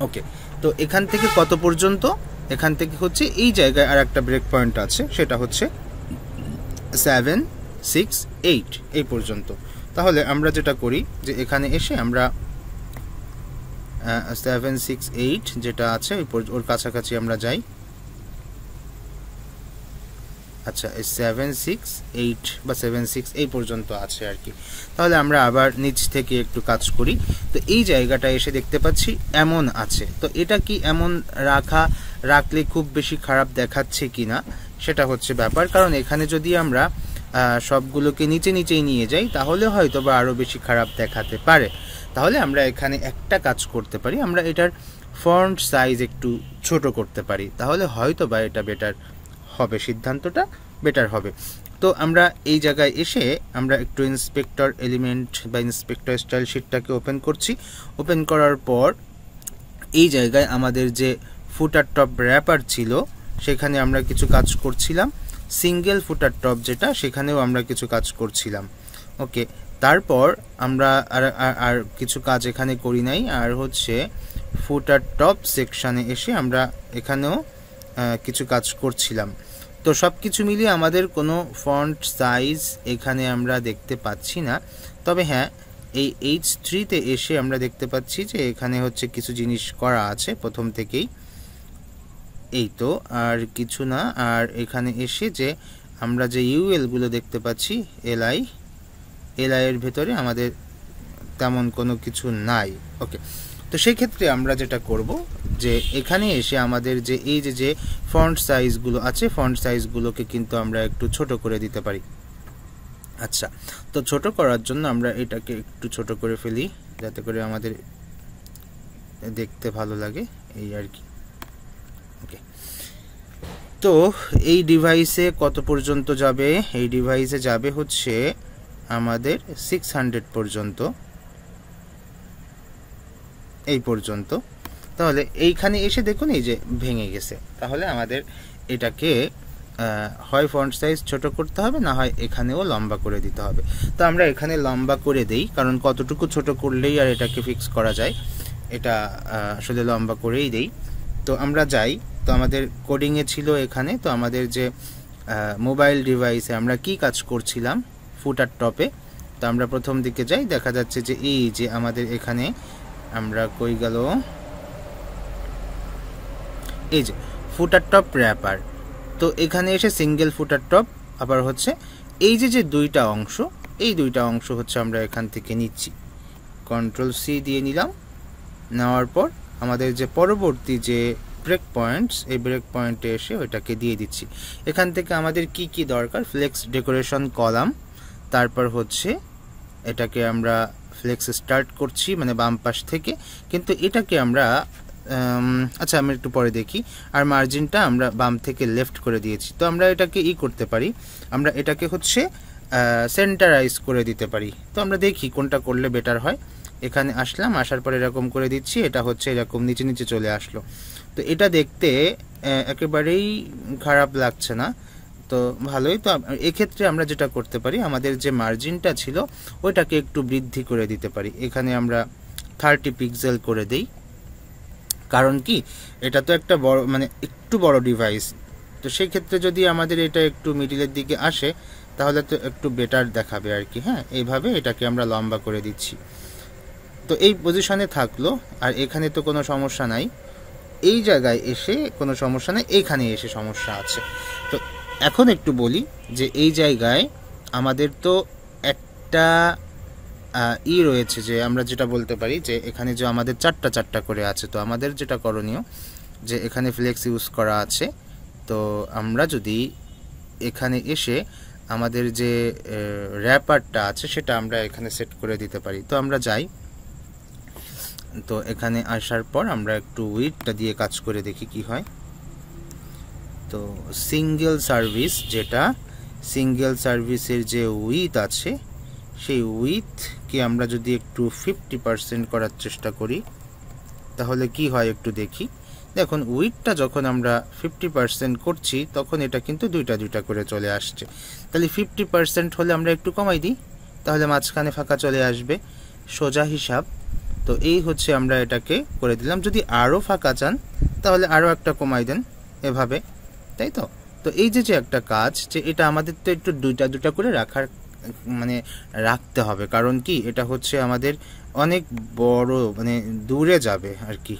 ওকে, তো এখান থেকে কত পর্যন্ত? এখান থেকে হচ্ছে এই জায়গায় আর একটা ব্রেক পয়েন্ট আছে, সেটা হচ্ছে 768 এই পর্যন্ত। তাহলে আমরা যেটা করি যে এখানে এসে আমরা 768 যেটা আছে ওর কাছাকাছি আমরা যাই। আচ্ছা, এই 768 বা 76 এই পর্যন্ত আছে আর কি। তাহলে আমরা আবার নিচ থেকে একটু কাজ করি। তো এই জায়গাটা এসে দেখতে পাচ্ছি এমন আছে। তো এটা কি এমন রাখলে খুব বেশি খারাপ দেখাচ্ছে কিনা সেটা হচ্ছে ব্যাপার। কারণ এখানে যদি আমরা সবগুলোকে নিচে নিচেই নিয়ে যাই তাহলে হয়তো বা আরও বেশি খারাপ দেখাতে পারে। তাহলে আমরা এখানে একটা কাজ করতে পারি, আমরা এটার ফন্ট সাইজ একটু ছোট করতে পারি। তাহলে হয়তো বা এটা বেটার হবে, সিদ্ধান্তটা বেটার হবে। তো আমরা এই জায়গায় এসে আমরা একটু ইন্সপেক্টর এলিমেন্ট বা ইন্সপেক্টর স্টাইল শিটটাকে ওপেন করছি। ওপেন করার পর এই জায়গায় আমাদের যে ফুটার টপ র্যাপার ছিল সেখানে আমরা কিছু কাজ করছিলাম। সিঙ্গেল ফুটার টপ যেটা, সেখানেও আমরা কিছু কাজ করছিলাম। ওকে, তারপর আমরা আর কিছু কাজ এখানে করি নাই। আর হচ্ছে ফুটার টপ সেকশানে এসে আমরা এখানেও কিছু কাজ করছিলাম। তো সব কিছু মিলিয়ে আমাদের কোনো ফন্ট সাইজ এখানে আমরা দেখতে পাচ্ছি না। তবে হ্যাঁ, এই H3-তে এসে আমরা দেখতে পাচ্ছি যে এখানে হচ্ছে কিছু জিনিস করা আছে প্রথম থেকেই। এই তো, আর কিছু না। আর এখানে এসে যে আমরা যে ইউএলগুলো দেখতে পাচ্ছি এলআই এর ভেতরে আমাদের তেমন কোনো কিছু নাই। ওকে, তো সেই ক্ষেত্রে আমরা যেটা করব যে এখানে এসে আমাদের যে এই যে ফন্ট সাইজগুলো আছে, ফন্ট সাইজগুলোকে কিন্তু আমরা একটু ছোট করে দিতে পারি। আচ্ছা, তো ছোট করার জন্য আমরা এটাকে একটু ছোট করে ফেলি যাতে করে আমাদের দেখতে ভালো লাগে, এই আর কি। ওকে, তো এই ডিভাইসে কত পর্যন্ত যাবে? এই ডিভাইসে যাবে হচ্ছে আমাদের 600 পর্যন্ত, এই পর্যন্ত। তাহলে এইখানে এসে দেখুন এই যে ভেঙে গেছে। তাহলে আমাদের এটাকে হয় ফন্ট সাইজ ছোট করতে হবে, না হয় এখানেও লম্বা করে দিতে হবে। তো আমরা এখানে লম্বা করে দেই, কারণ কতটুকু ছোট করলেই আর এটাকে ফিক্স করা যায়, এটা আসলে লম্বা করেই দেই। তো আমরা যাই, তো আমাদের কোডিংয়ে ছিল এখানে। তো আমাদের যে মোবাইল ডিভাইসে আমরা কি কাজ করছিলাম ফুটার টপে, তো আমরা প্রথম দিকে যাই। দেখা যাচ্ছে যে এই যে আমাদের এখানে আমরা কই গেল, এই যে ফুটার টপ র্যাপার। তো এখানে এসে সিঙ্গেল ফুটার টপ, আবার হচ্ছে এই যে দুইটা অংশ, এই দুইটা অংশ হচ্ছে আমরা এখান থেকে নিচ্ছি। Ctrl+C দিয়ে নিলাম। নেওয়ার পর আমাদের যে পরবর্তী যে ব্রেক পয়েন্টস, এই ব্রেক পয়েন্টে এসে ওইটাকে দিয়ে দিচ্ছি। এখান থেকে আমাদের কি কি দরকার? ফ্লেক্স ডেকোরেশন কলাম, তারপর হচ্ছে এটাকে আমরা ফ্লেক্স স্টার্ট করছি মানে বাম পাশ থেকে, কিন্তু এটাকে আমরা আচ্ছা আমি একটু পরে দেখি। আর মার্জিনটা আমরা বাম থেকে লেফট করে দিয়েছি। তো আমরা এটাকে করতে পারি, আমরা এটাকে হচ্ছে সেন্টারাইজ করে দিতে পারি। তো আমরা দেখি কোনটা করলে বেটার হয়। এখানে আসলাম, আসার পর এরকম করে দিচ্ছি, এটা হচ্ছে এরকম নিচে নিচে চলে আসলো। তো এটা দেখতে একেবারেই খারাপ লাগছে না, তো ভালোই। তো এক্ষেত্রে আমরা যেটা করতে পারি, আমাদের যে মার্জিনটা ছিল ওইটাকে একটু বৃদ্ধি করে দিতে পারি। এখানে আমরা 30 পিক্সেল করে দেই। কারণ কি, এটা তো একটা বড় মানে একটু বড় ডিভাইস। তো সেই ক্ষেত্রে যদি আমাদের এটা একটু মিডিলের দিকে আসে তাহলে তো একটু বেটার দেখাবে আর কি। হ্যাঁ, এইভাবে এটাকে আমরা লম্বা করে দিচ্ছি। তো এই পজিশনে থাকলো, আর এখানে তো কোনো সমস্যা নাই। এই জায়গায় এসে কোনো সমস্যা নেই, এইখানে এসে সমস্যা আছে। তো এখন একটু বলি যে এই জায়গায় আমাদের তো একটা রয়েছে, যে আমরা যেটা বলতে পারি যে এখানে যে আমাদের চারটা করে আছে। তো আমাদের যেটা করণীয় যে এখানে ফ্লেক্স ইউজ করা আছে, তো আমরা যদি এখানে এসে আমাদের যে র্যাপারটা আছে সেটা আমরা এখানে সেট করে দিতে পারি। তো আমরা যাই, তো এখানে আসার পর আমরা একটু উইডটা দিয়ে কাজ করে দেখি কি হয়। তো সিঙ্গেল সার্ভিস, যেটা সিঙ্গেল সার্ভিসের যে উইথ আছে সেই উইথকে আমরা যদি একটু 50% করার চেষ্টা করি তাহলে কি হয় একটু দেখি। দেখুন উইথটা যখন আমরা 50% করছি তখন এটা কিন্তু দুইটা দুইটা করে চলে আসছে। তাহলে 50% হলে আমরা একটু কমাই দিই, তাহলে মাঝখানে ফাঁকা চলে আসবে, সোজা হিসাব। তো এই হচ্ছে আমরা এটাকে করে দিলাম। যদি আরও ফাঁকা চান তাহলে আরও একটা কমাই দেন এভাবে, তাই তো। তো এই যে একটা কাজ, যে এটা আমাদের তো একটু দুইটা দুটা করে রাখার মানে রাখতে হবে, কারণ কি এটা হচ্ছে আমাদের অনেক বড় মানে দূরে যাবে আর কি,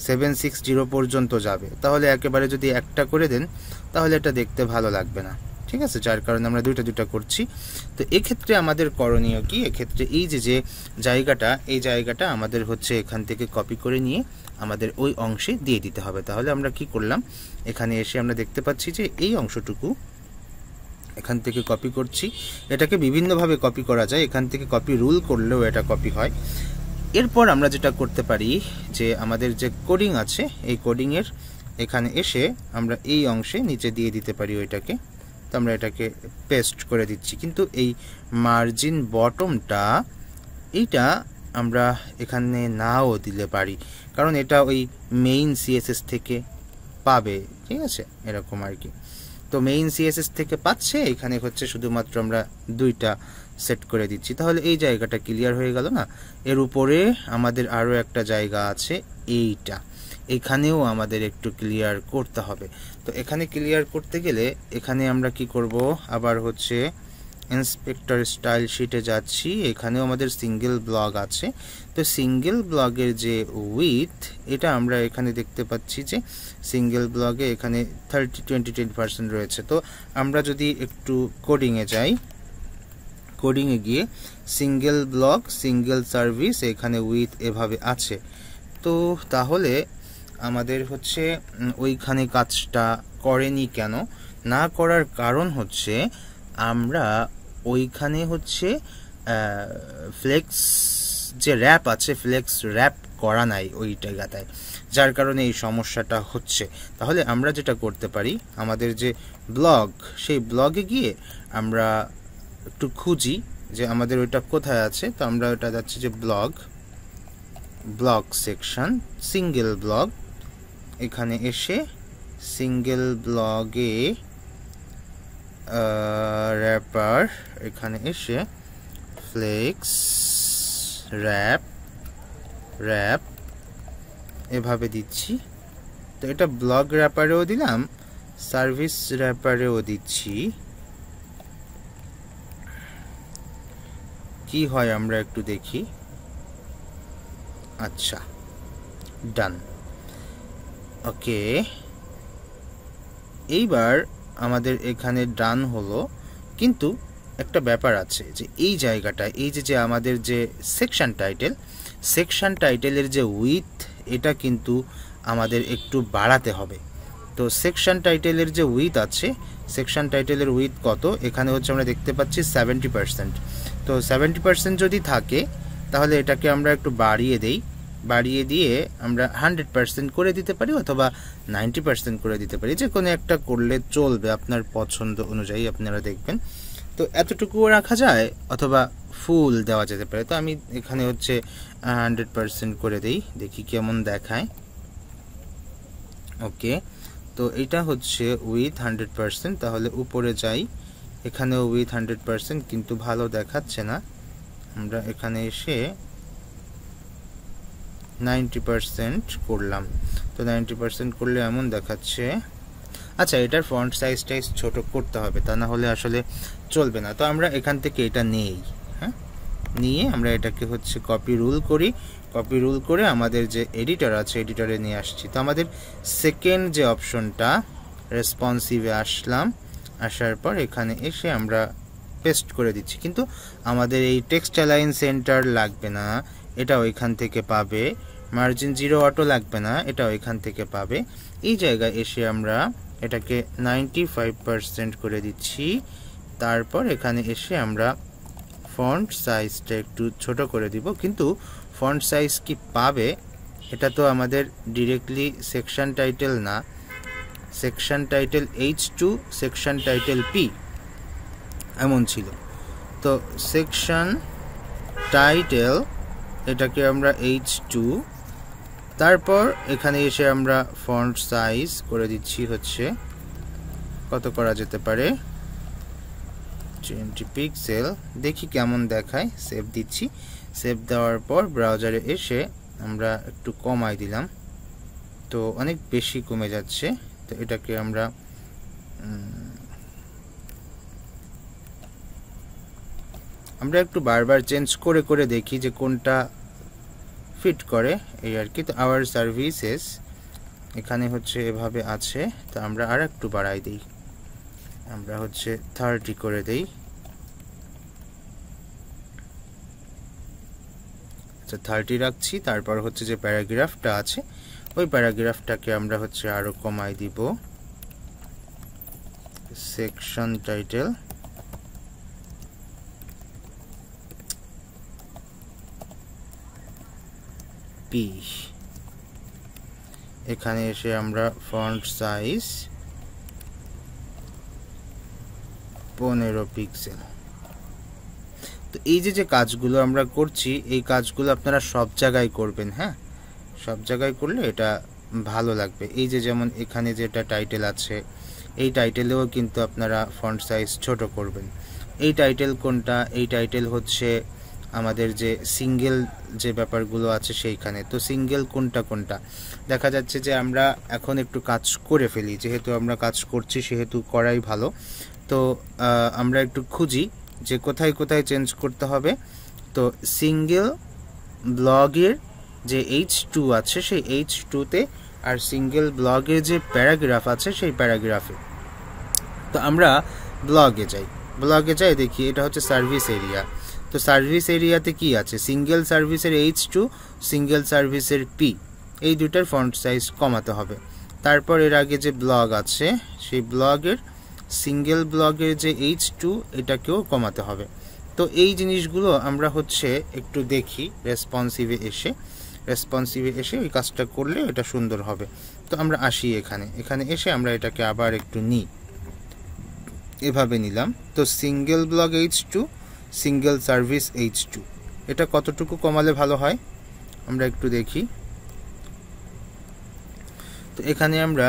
760 পর্যন্ত যাবে। তাহলে একেবারে যদি একটা করে দেন তাহলে এটা দেখতে ভালো লাগবে না, ঠিক আছে, যার কারণে আমরা দুইটা দুইটা করছি। তো এক্ষেত্রে আমাদের করণীয় কি, এক্ষেত্রে এই যে জায়গাটা, এই জায়গাটা আমাদের হচ্ছে এখান থেকে কপি করে নিয়ে আমাদের ওই অংশে দিয়ে দিতে হবে। তাহলে আমরা কি করলাম, এখানে এসে আমরা দেখতে পাচ্ছি যে এই অংশটুকু এখান থেকে কপি করছি। এটাকে বিভিন্নভাবে কপি করা যায়, এখান থেকে কপি রুল করলেও এটা কপি হয়। এরপর আমরা যেটা করতে পারি যে আমাদের যে কোডিং আছে এই কোডিংয়ের এখানে এসে আমরা এই অংশে নিচে দিয়ে দিতে পারি ওইটাকে। তো আমরা এটাকে পেস্ট করে দিচ্ছি, কিন্তু এই মার্জিন বটমটা এইটা আমরা এখানে নাও দিলে পারি, কারণ এটা ওই মেইন সিএসএস থেকে পাবে, ঠিক আছে, এরকম আর কি। তো মেইন সিএসএস থেকে পাচ্ছে, এখানে হচ্ছে শুধুমাত্র আমরা দুইটা সেট করে দিচ্ছি। তাহলে এই জায়গাটা ক্লিয়ার হয়ে গেল না। এর উপরে আমাদের আরও একটা জায়গা আছে, এইটা এখানেও আমাদের একটু ক্লিয়ার করতে হবে। তো এখানে ক্লিয়ার করতে গেলে এখানে আমরা কি করব, আবার হচ্ছে ইন্সপেক্টর স্টাইল শিটে যাচ্ছি, এখানেও আমাদের সিঙ্গেল ব্লগ আছে। তো সিঙ্গেল ব্লগের যে উইথ এটা আমরা এখানে দেখতে পাচ্ছি যে সিঙ্গেল ব্লগে এখানে 30-20% রয়েছে। তো আমরা যদি একটু কোডিংয়ে যাই, কোডিংয়ে গিয়ে সিঙ্গেল ব্লগ সিঙ্গেল সার্ভিস এখানে উইথ এভাবে আছে। তো তাহলে আমাদের হচ্ছে ওইখানে কাজটা করেনি কেন, না করার কারণ হচ্ছে আমরা ওইখানে হচ্ছে ফ্লেক্স যে র্যাপ আছে ফ্লেক্স র্যাপ করা নাই ওই জায়গাটায়, যার কারণে এই সমস্যাটা হচ্ছে। তাহলে আমরা যেটা করতে পারি, আমাদের যে ব্লগ সেই ব্লগে গিয়ে আমরা একটু খুঁজি যে আমাদের ওইটা কোথায় আছে। তো আমরা ওটা যাচ্ছি যে ব্লগ সেকশন, সিঙ্গেল ব্লগ, এখানে এসে সিঙ্গেল ব্লগে র্যাপার, এখানে এসে ফ্লেক্স র্যাপ এভাবে দিচ্ছি। তো এটা ব্লগ র্যাপারেও দিলাম, সার্ভিস র্যাপারেও দিচ্ছি। কি হয় আমরা একটু দেখি। আচ্ছা, ডান, ওকে। এইবার আমাদের এখানে ডান হলো, কিন্তু একটা ব্যাপার আছে যে এই জায়গাটা, এই যে আমাদের যে সেকশন টাইটেলের যে উইথ এটা কিন্তু আমাদের একটু বাড়াতে হবে। তো সেকশন টাইটেলের যে উইথ আছে, সেকশন টাইটেলের উইথ কত, এখানে হচ্ছে আমরা দেখতে পাচ্ছি 70%। তো 70% যদি থাকে তাহলে এটাকে আমরা একটু বাড়িয়ে দেই, বাড়িয়ে দিয়ে আমরা 100% করে দিতে পারি অথবা 90% করে দিতে পারি, যে কোনো একটা করলে চলবে, আপনার পছন্দ অনুযায়ী আপনারা দেখবেন। তো এতটুকুও রাখা যায় অথবা ফুল দেওয়া যেতে পারে। তো আমি এখানে হচ্ছে 100% করে দেই, দেখি কেমন দেখায়। ওকে, তো এটা হচ্ছে উইথ 100%। তাহলে উপরে যাই, এখানেও উইথ 100%, কিন্তু ভালো দেখাচ্ছে না। আমরা এখানে এসে 90% করলাম। তো 90% করলে এমন দেখাচ্ছে। আচ্ছা, এটার ফন্ট সাইজটা ছোট করতে হবে, তা না হলে আসলে চলবে না। তো আমরা এখান থেকে এটা নেই, হ্যাঁ, নিয়ে আমরা এটাকে হচ্ছে কপি রুল করি, কপি রুল করে আমাদের যে এডিটর আছে এডিটরে নিয়ে আসছি। তো আমাদের সেকেন্ড যে অপশনটা রেসপন্সিভে আসলাম, আসার পর এখানে এসে আমরা পেস্ট করে দিচ্ছি, কিন্তু আমাদের এই টেক্সট অ্যালাইন সেন্টার লাগবে না, এটা ওইখান থেকে পাবে। মার্জিন 0 অটো লাগবে না, এটা ওইখান থেকে পাবে। এই জায়গায় এসে আমরা এটাকে 95% করে দিচ্ছি। তারপর এখানে এসে আমরা ফন্ট সাইজটা একটু ছোট করে দিব, কিন্তু ফন্ট সাইজ কি পাবে, এটা তো আমাদের ডিরেক্টলি সেকশন টাইটেল না, section title H2 section title P এমন ছিল। তো সেকশন টাইটেল এটাকে আমরা H2, তারপর এখানে এসে আমরা ফন্ট সাইজ করে দিচ্ছি হচ্ছে কত করা যেতে পারে 20 পিক্সেল, দেখি কেমন দেখায়। সেভ দিচ্ছি, সেভ দেওয়ার পর ব্রাউজারে এসে আমরা একটু কমাই দিলাম, তো অনেক বেশি কমে যাচ্ছে। তো এটাকে আমরা একটু বারবার চেঞ্জ করে করে দেখি যে কোনটা ফিট করে এই আর কি। তো আওয়ার সার্ভিসেস এখানে হচ্ছে এভাবে আছে, তো আমরা আর একটু বাড়াই দিই, আমরা হচ্ছে 30 করে দেই। আচ্ছা 30 রাখছি। তারপর হচ্ছে যে প্যারাগ্রাফটা আছে ওই প্যারাগ্রাফটাকে আমরা হচ্ছে আরো কমাই দিব, সেকশন টাইটেল P, এখানে এসে আমরা ফন্ট সাইজ 15 পিক্সেল। তো এই যে কাজগুলো আমরা করছি এই কাজগুলো আপনারা সব জায়গায় করবেন, হ্যাঁ সব জায়গায় করলে এটা ভালো লাগবে। এই যে যেমন এখানে যেটা টাইটেল আছে এই টাইটেলেও কিন্তু আপনারা ফন্ট সাইজ ছোট করবেন। এই টাইটেল কোনটা, এই টাইটেল হচ্ছে আমাদের যে সিঙ্গেল যে ব্যাপারগুলো আছে সেইখানে। তো সিঙ্গেল কোনটা কোনটা দেখা যাচ্ছে যে আমরা এখন একটু কাজ করে ফেলি, যেহেতু আমরা কাজ করছি সেহেতু করাই ভালো। তো আমরা একটু খুঁজি যে কোথায় কোথায় চেঞ্জ করতে হবে। তো সিঙ্গেল ব্লগের যে H2 আছে সেই H2তে, আর সিঙ্গেল ব্লগের যে প্যারাগ্রাফ আছে সেই প্যারাগ্রাফে। তো আমরা ব্লগে যাই দেখি এটা হচ্ছে সার্ভিস এরিয়া। তো সার্ভিস এরিয়াতে কি আছে, সিঙ্গেল সার্ভিসের H2, সিঙ্গেল সার্ভিসের P, এই দুটার ফন্ট সাইজ কমাতে হবে। তারপর এর আগে যে ব্লগ আছে সেই ব্লগের সিঙ্গেল ব্লগের যে H2 এটাকেও কমাতে হবে। তো এই জিনিসগুলো আমরা হচ্ছে একটু দেখি রেসপন্সিভে এসে ওই কাজটা করলে এটা সুন্দর হবে। তো আমরা আসি এখানে এসে আমরা এটাকে আবার একটু নিই, এভাবে নিলাম। তো single blog H2, single service H2, এটা কতটুকু কমালে ভালো হয় আমরা একটু দেখি। তো এখানে আমরা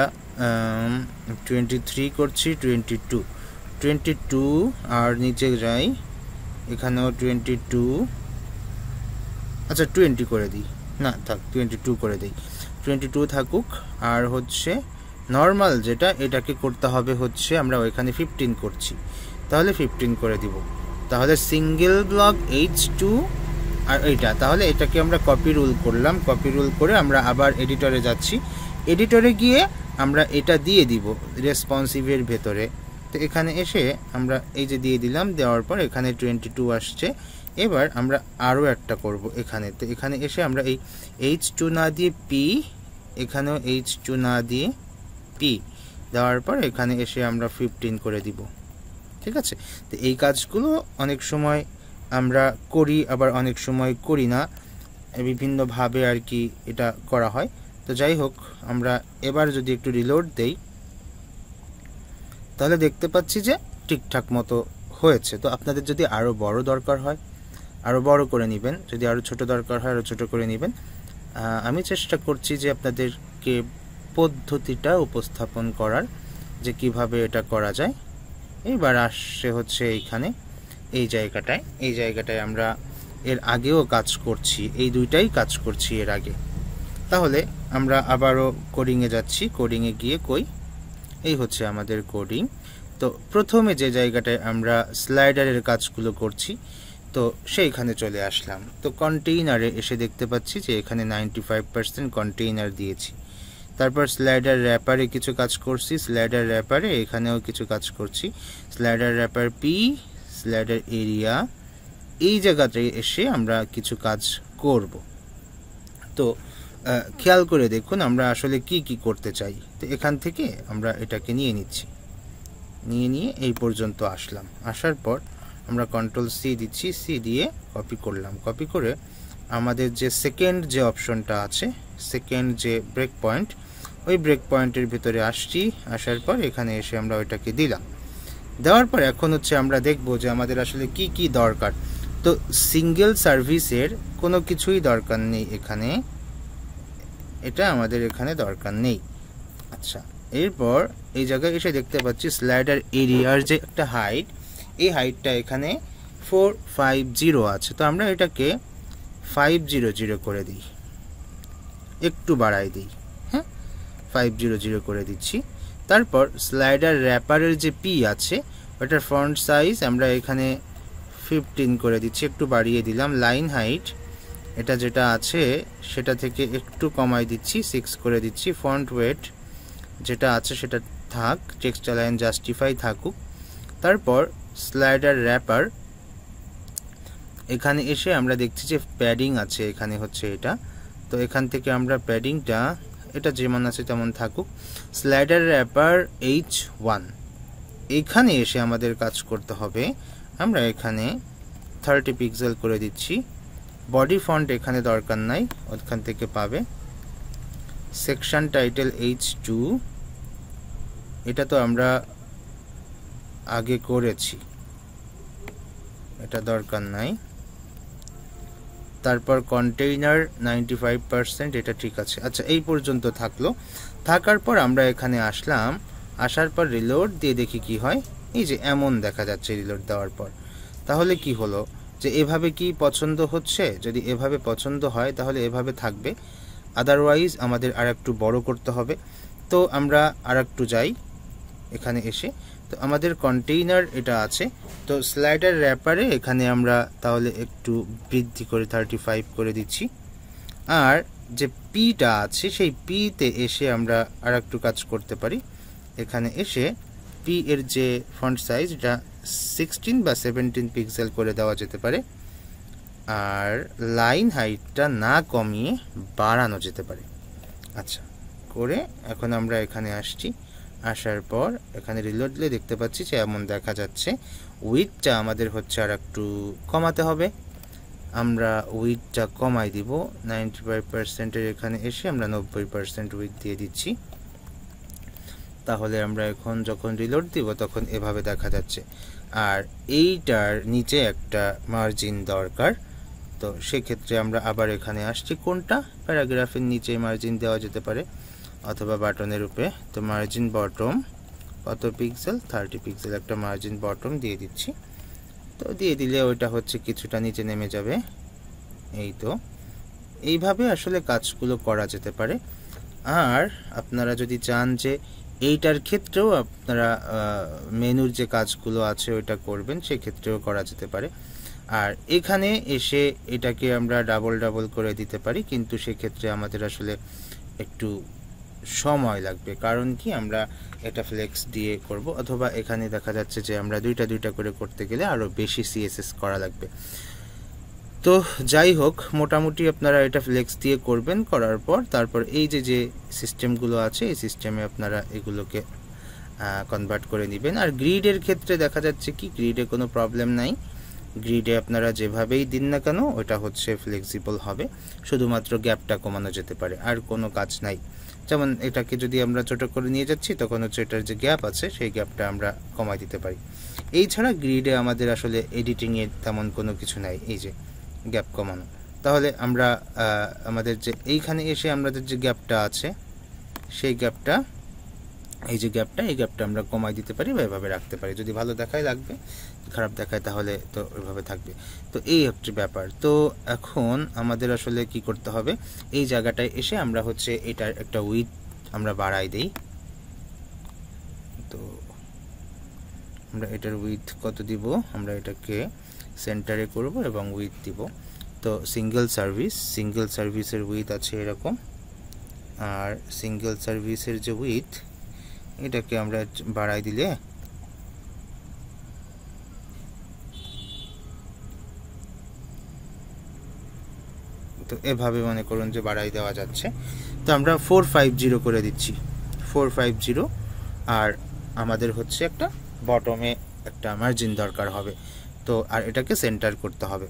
23 করছি, 22 আর নিচে যাই, এখানেও 22, আচ্ছা 20 করে দিই, না থাক 22 করে দিই, 22 থাকুক। আর হচ্ছে নর্মাল যেটা এটাকে করতে হবে হচ্ছে আমরা ওইখানে 15 করছি, তাহলে 15 করে দিব। তাহলে সিঙ্গেল ব্লগ H2 আর এইটা, তাহলে এটাকে আমরা কপি রুল করলাম, কপি রুল করে আমরা আবার এডিটরে যাচ্ছি, এডিটরে গিয়ে আমরা এটা দিয়ে দিব রেসপন্সিভের ভেতরে। তো এখানে এসে আমরা এই যে দিয়ে দিলাম, দেওয়ার পর এখানে 22 আসছে। এবার আমরা আরও একটা করব এখানে। তো এখানে এসে আমরা এই H2 না দিয়ে P, এখানেও H2 না দিয়ে P দেওয়ার পর এখানে এসে আমরা 15 করে দিব, ঠিক আছে। তো এই কাজগুলো অনেক সময় আমরা করি, আবার অনেক সময় করি না, বিভিন্নভাবে আর কি এটা করা হয়। তো যাই হোক, আমরা এবার যদি একটু রিলোড দেই তাহলে দেখতে পাচ্ছি যে ঠিকঠাক মতো হয়েছে। তো আপনাদের যদি আরও বড় দরকার হয় আরও বড় করে নেবেন, যদি আরও ছোট দরকার হয় আরও ছোট করে নেবেন। আমি চেষ্টা করছি যে আপনাদেরকে পদ্ধতিটা উপস্থাপন করার, যে কিভাবে এটা করা যায়। এইবার আসছে হচ্ছে এইখানে এই জায়গাটায় আমরা এর আগেও কাজ করছি, এই দুইটাই কাজ করছি এর আগে। তাহলে আমরা আবারও কোডিংয়ে যাচ্ছি, কোডিংয়ে গিয়ে এই হচ্ছে আমাদের কোডিং। তো প্রথমে যে জায়গাটায় আমরা স্লাইডারের কাজগুলো করছি তো সেইখানে চলে আসলাম। তো কন্টেইনারে এসে দেখতে পাচ্ছি যে এখানে 95% কন্টেইনার দিয়েছি। তারপর স্লাইডার র্যাপারে কিছু কাজ করছি, স্লাইডার র্যাপারে এখানেও কিছু কাজ করছি, slider wrapper P, slider area, এই জায়গাটায় এসে আমরা কিছু কাজ করব। তো খেয়াল করে দেখুন আমরা আসলে কি করতে চাই। তো এখান থেকে আমরা এটাকে নিয়ে নিয়ে এই পর্যন্ত আসলাম। আসার পর আমরা কন্ট্রোল C দিচ্ছি, C দিয়ে কপি করলাম, কপি করে আমাদের যে সেকেন্ড যে অপশনটা আছে, সেকেন্ড যে ব্রেক পয়েন্ট, ওই ব্রেক পয়েন্টের ভিতরে আসছি। আসার পর এখানে এসে আমরা ওইটাকে দিলাম। দেওয়ার পর এখন হচ্ছে আমরা দেখব যে আমাদের আসলে কি কি দরকার। তো সিঙ্গেল সার্ভিসের কোনো কিছুই দরকার নেই এখানে, এটা আমাদের এখানে দরকার নেই। আচ্ছা, এরপর এই জায়গায় এসে দেখতে পাচ্ছি স্লাইডার এরিয়ার যে একটা হাইট, এই হাইটটা এখানে 450 আছে। তো আমরা এটাকে 500 করে দিই, একটু বাড়াই দিই। হ্যাঁ, 500 করে দিচ্ছি। তারপর স্লাইডার র্যাপারের যে পি আছে, ওটার ফন্ট সাইজ আমরা এখানে 15 করে দিচ্ছি, একটু বাড়িয়ে দিলাম। লাইন হাইট এটা যেটা আছে সেটা থেকে একটু কমাই দিচ্ছি, 6 করে দিচ্ছি। ফন্ট ওয়েট যেটা আছে সেটা থাক, টেক্সট অ্যালাইন জাস্টিফাই থাকুক। তারপর স্লাইডার র্যাপার, এখানে এসে আমরা দেখছি যে প্যাডিং আছে এখানে হচ্ছে এটা। তো এখান থেকে আমরা প্যাডিংটা এটা যেমন আছে তেমন থাকুক। স্লাইডার র্যাপার H1, এখানে এসে আমাদের কাজ করতে হবে। আমরা এখানে 30 পিক্সেল করে দিচ্ছি। বডি ফন্ট এখানে দরকার নাই, ওখান থেকে পাবে। সেকশন টাইটেল H2, এটা তো আমরা আগে করেছি, এটা দরকার নাই। তারপর কন্টেইনার 95%, এটা ঠিক আছে। আচ্ছা, এই পর্যন্ত থাকলো। থাকার পর আমরা এখানে আসলাম। আসার পর রিলোড দিয়ে দেখি কি হয়। এই যে এমন দেখা যাচ্ছে রিলোড দেওয়ার পর। তাহলে কি হলো যে এভাবে কি পছন্দ হচ্ছে? যদি এভাবে পছন্দ হয় তাহলে এভাবে থাকবে, আদারওয়াইজ আমাদের আর একটু বড় করতে হবে। তো আমরা আর একটু যাই এখানে এসে। তো আমাদের কন্টেইনার এটা আছে, তো স্লাইডার র্যাপারে এখানে আমরা তাহলে একটু বৃদ্ধি করে 35 করে দিচ্ছি। আর যে পিটা আছে সেই পিতে এসে আমরা আর একটু কাজ করতে পারি। এখানে এসে পি এর যে ফন্ট সাইজ এটা 16 বা 17 পিক্সেল করে দেওয়া যেতে পারে। আর লাইন হাইটটা না কমিয়ে বাড়ানো যেতে পারে। আচ্ছা, করে এখন আমরা এখানে আসছি। আসার পর এখানে রিলোড দিলে দেখতে পাচ্ছি যে এমন দেখা যাচ্ছে। উইডথটা আমাদের হচ্ছে আর একটু কমাতে হবে। আমরা উইডথটা কমাই দিব 95%-এর, এখানে এসে আমরা 90% উইডথ দিয়ে দিচ্ছি। তাহলে আমরা এখন যখন রিলোড দিব তখন এভাবে দেখা যাচ্ছে। আর এইটার নিচে একটা মার্জিন দরকার, তো সেক্ষেত্রে আমরা আবার এখানে আসছি। কোনটা? প্যারাগ্রাফের নিচে মার্জিন দেওয়া যেতে পারে অথবা বাটনের উপরে। তো মার্জিন বটম কত পিক্সেল? 30 পিক্সেল একটা মার্জিন বটম দিয়ে দিচ্ছি। তো দিয়ে দিলে ওইটা হচ্ছে কিছুটা নিচে নেমে যাবে। এই তো এইভাবে আসলে কাজগুলো করা যেতে পারে। আর আপনারা যদি চান যে এইটার ক্ষেত্রেও আপনারা মেনুর যে কাজগুলো আছে ওইটা করবেন, সেক্ষেত্রেও করা যেতে পারে। আর এখানে এসে এটাকে আমরা ডাবল করে দিতে পারি, কিন্তু সেক্ষেত্রে আমাদের আসলে একটু সময় লাগবে। কারণ কি, আমরা এটা ফ্লেক্স দিয়ে করব, অথবা এখানে দেখা যাচ্ছে যে আমরা দুইটা করে করতে গেলে আরও বেশি সিএসএস করা লাগবে। তো যাই হোক, মোটামুটি আপনারা এটা ফ্লেক্স দিয়ে করবেন। করার পর তারপর এই যে সিস্টেমগুলো আছে এই সিস্টেমে আপনারা এগুলোকে কনভার্ট করে নেবেন। আর গ্রিডের ক্ষেত্রে দেখা যাচ্ছে কি, গ্রিডে কোনো প্রবলেম নাই। গ্রিডে আপনারা যেভাবেই দিন না কেন ওটা হচ্ছে ফ্লেক্সিবল হবে, শুধুমাত্র গ্যাপটা কমানো যেতে পারে, আর কোনো কাজ নাই। যেমন এটাকে যদি আমরা ছোট করে নিয়ে যাচ্ছি তখন হচ্ছে এটার যে গ্যাপ আছে সেই গ্যাপটা আমরা কমাই দিতে পারি। এই ছাড়া গ্রিডে আমাদের আসলে এডিটিংয়ে তেমন কোনো কিছু নাই, এই যে গ্যাপ কমানো। তাহলে আমরা আমাদের যে এইখানে এসে আমাদের যে গ্যাপটা আছে সেই গ্যাপটা, এই যে গ্যাপটা, এই গ্যাপটা আমরা কমাই দিতে পারি বা এভাবে রাখতে পারি। যদি ভালো দেখায় লাগবে, খারাপ দেখায় তাহলে তো ওইভাবে থাকবে। তো এই হচ্ছে ব্যাপার। তো এখন আমাদের আসলে কি করতে হবে, এই জায়গাটায় এসে আমরা হচ্ছে এটার একটা উইডথ আমরা বাড়াই দেই। তো আমরা এটার উইডথ কত দিব, আমরা এটাকে সেন্টারে করব এবং উইডথ দিব। তো সিঙ্গেল সার্ভিসের উইডথ আছে এরকম, আর সিঙ্গেল সার্ভিসের যে উইডথ এটাকে আমরা বাড়াই দিলে তো এভাবে মনে করুন যে বাড়াই দেওয়া যাচ্ছে। তো আমরা 450 করে দিচ্ছি, 450। আর আমাদের হচ্ছে একটা বটমে একটা মার্জিন দরকার হবে। তো আর এটাকে সেন্টার করতে হবে।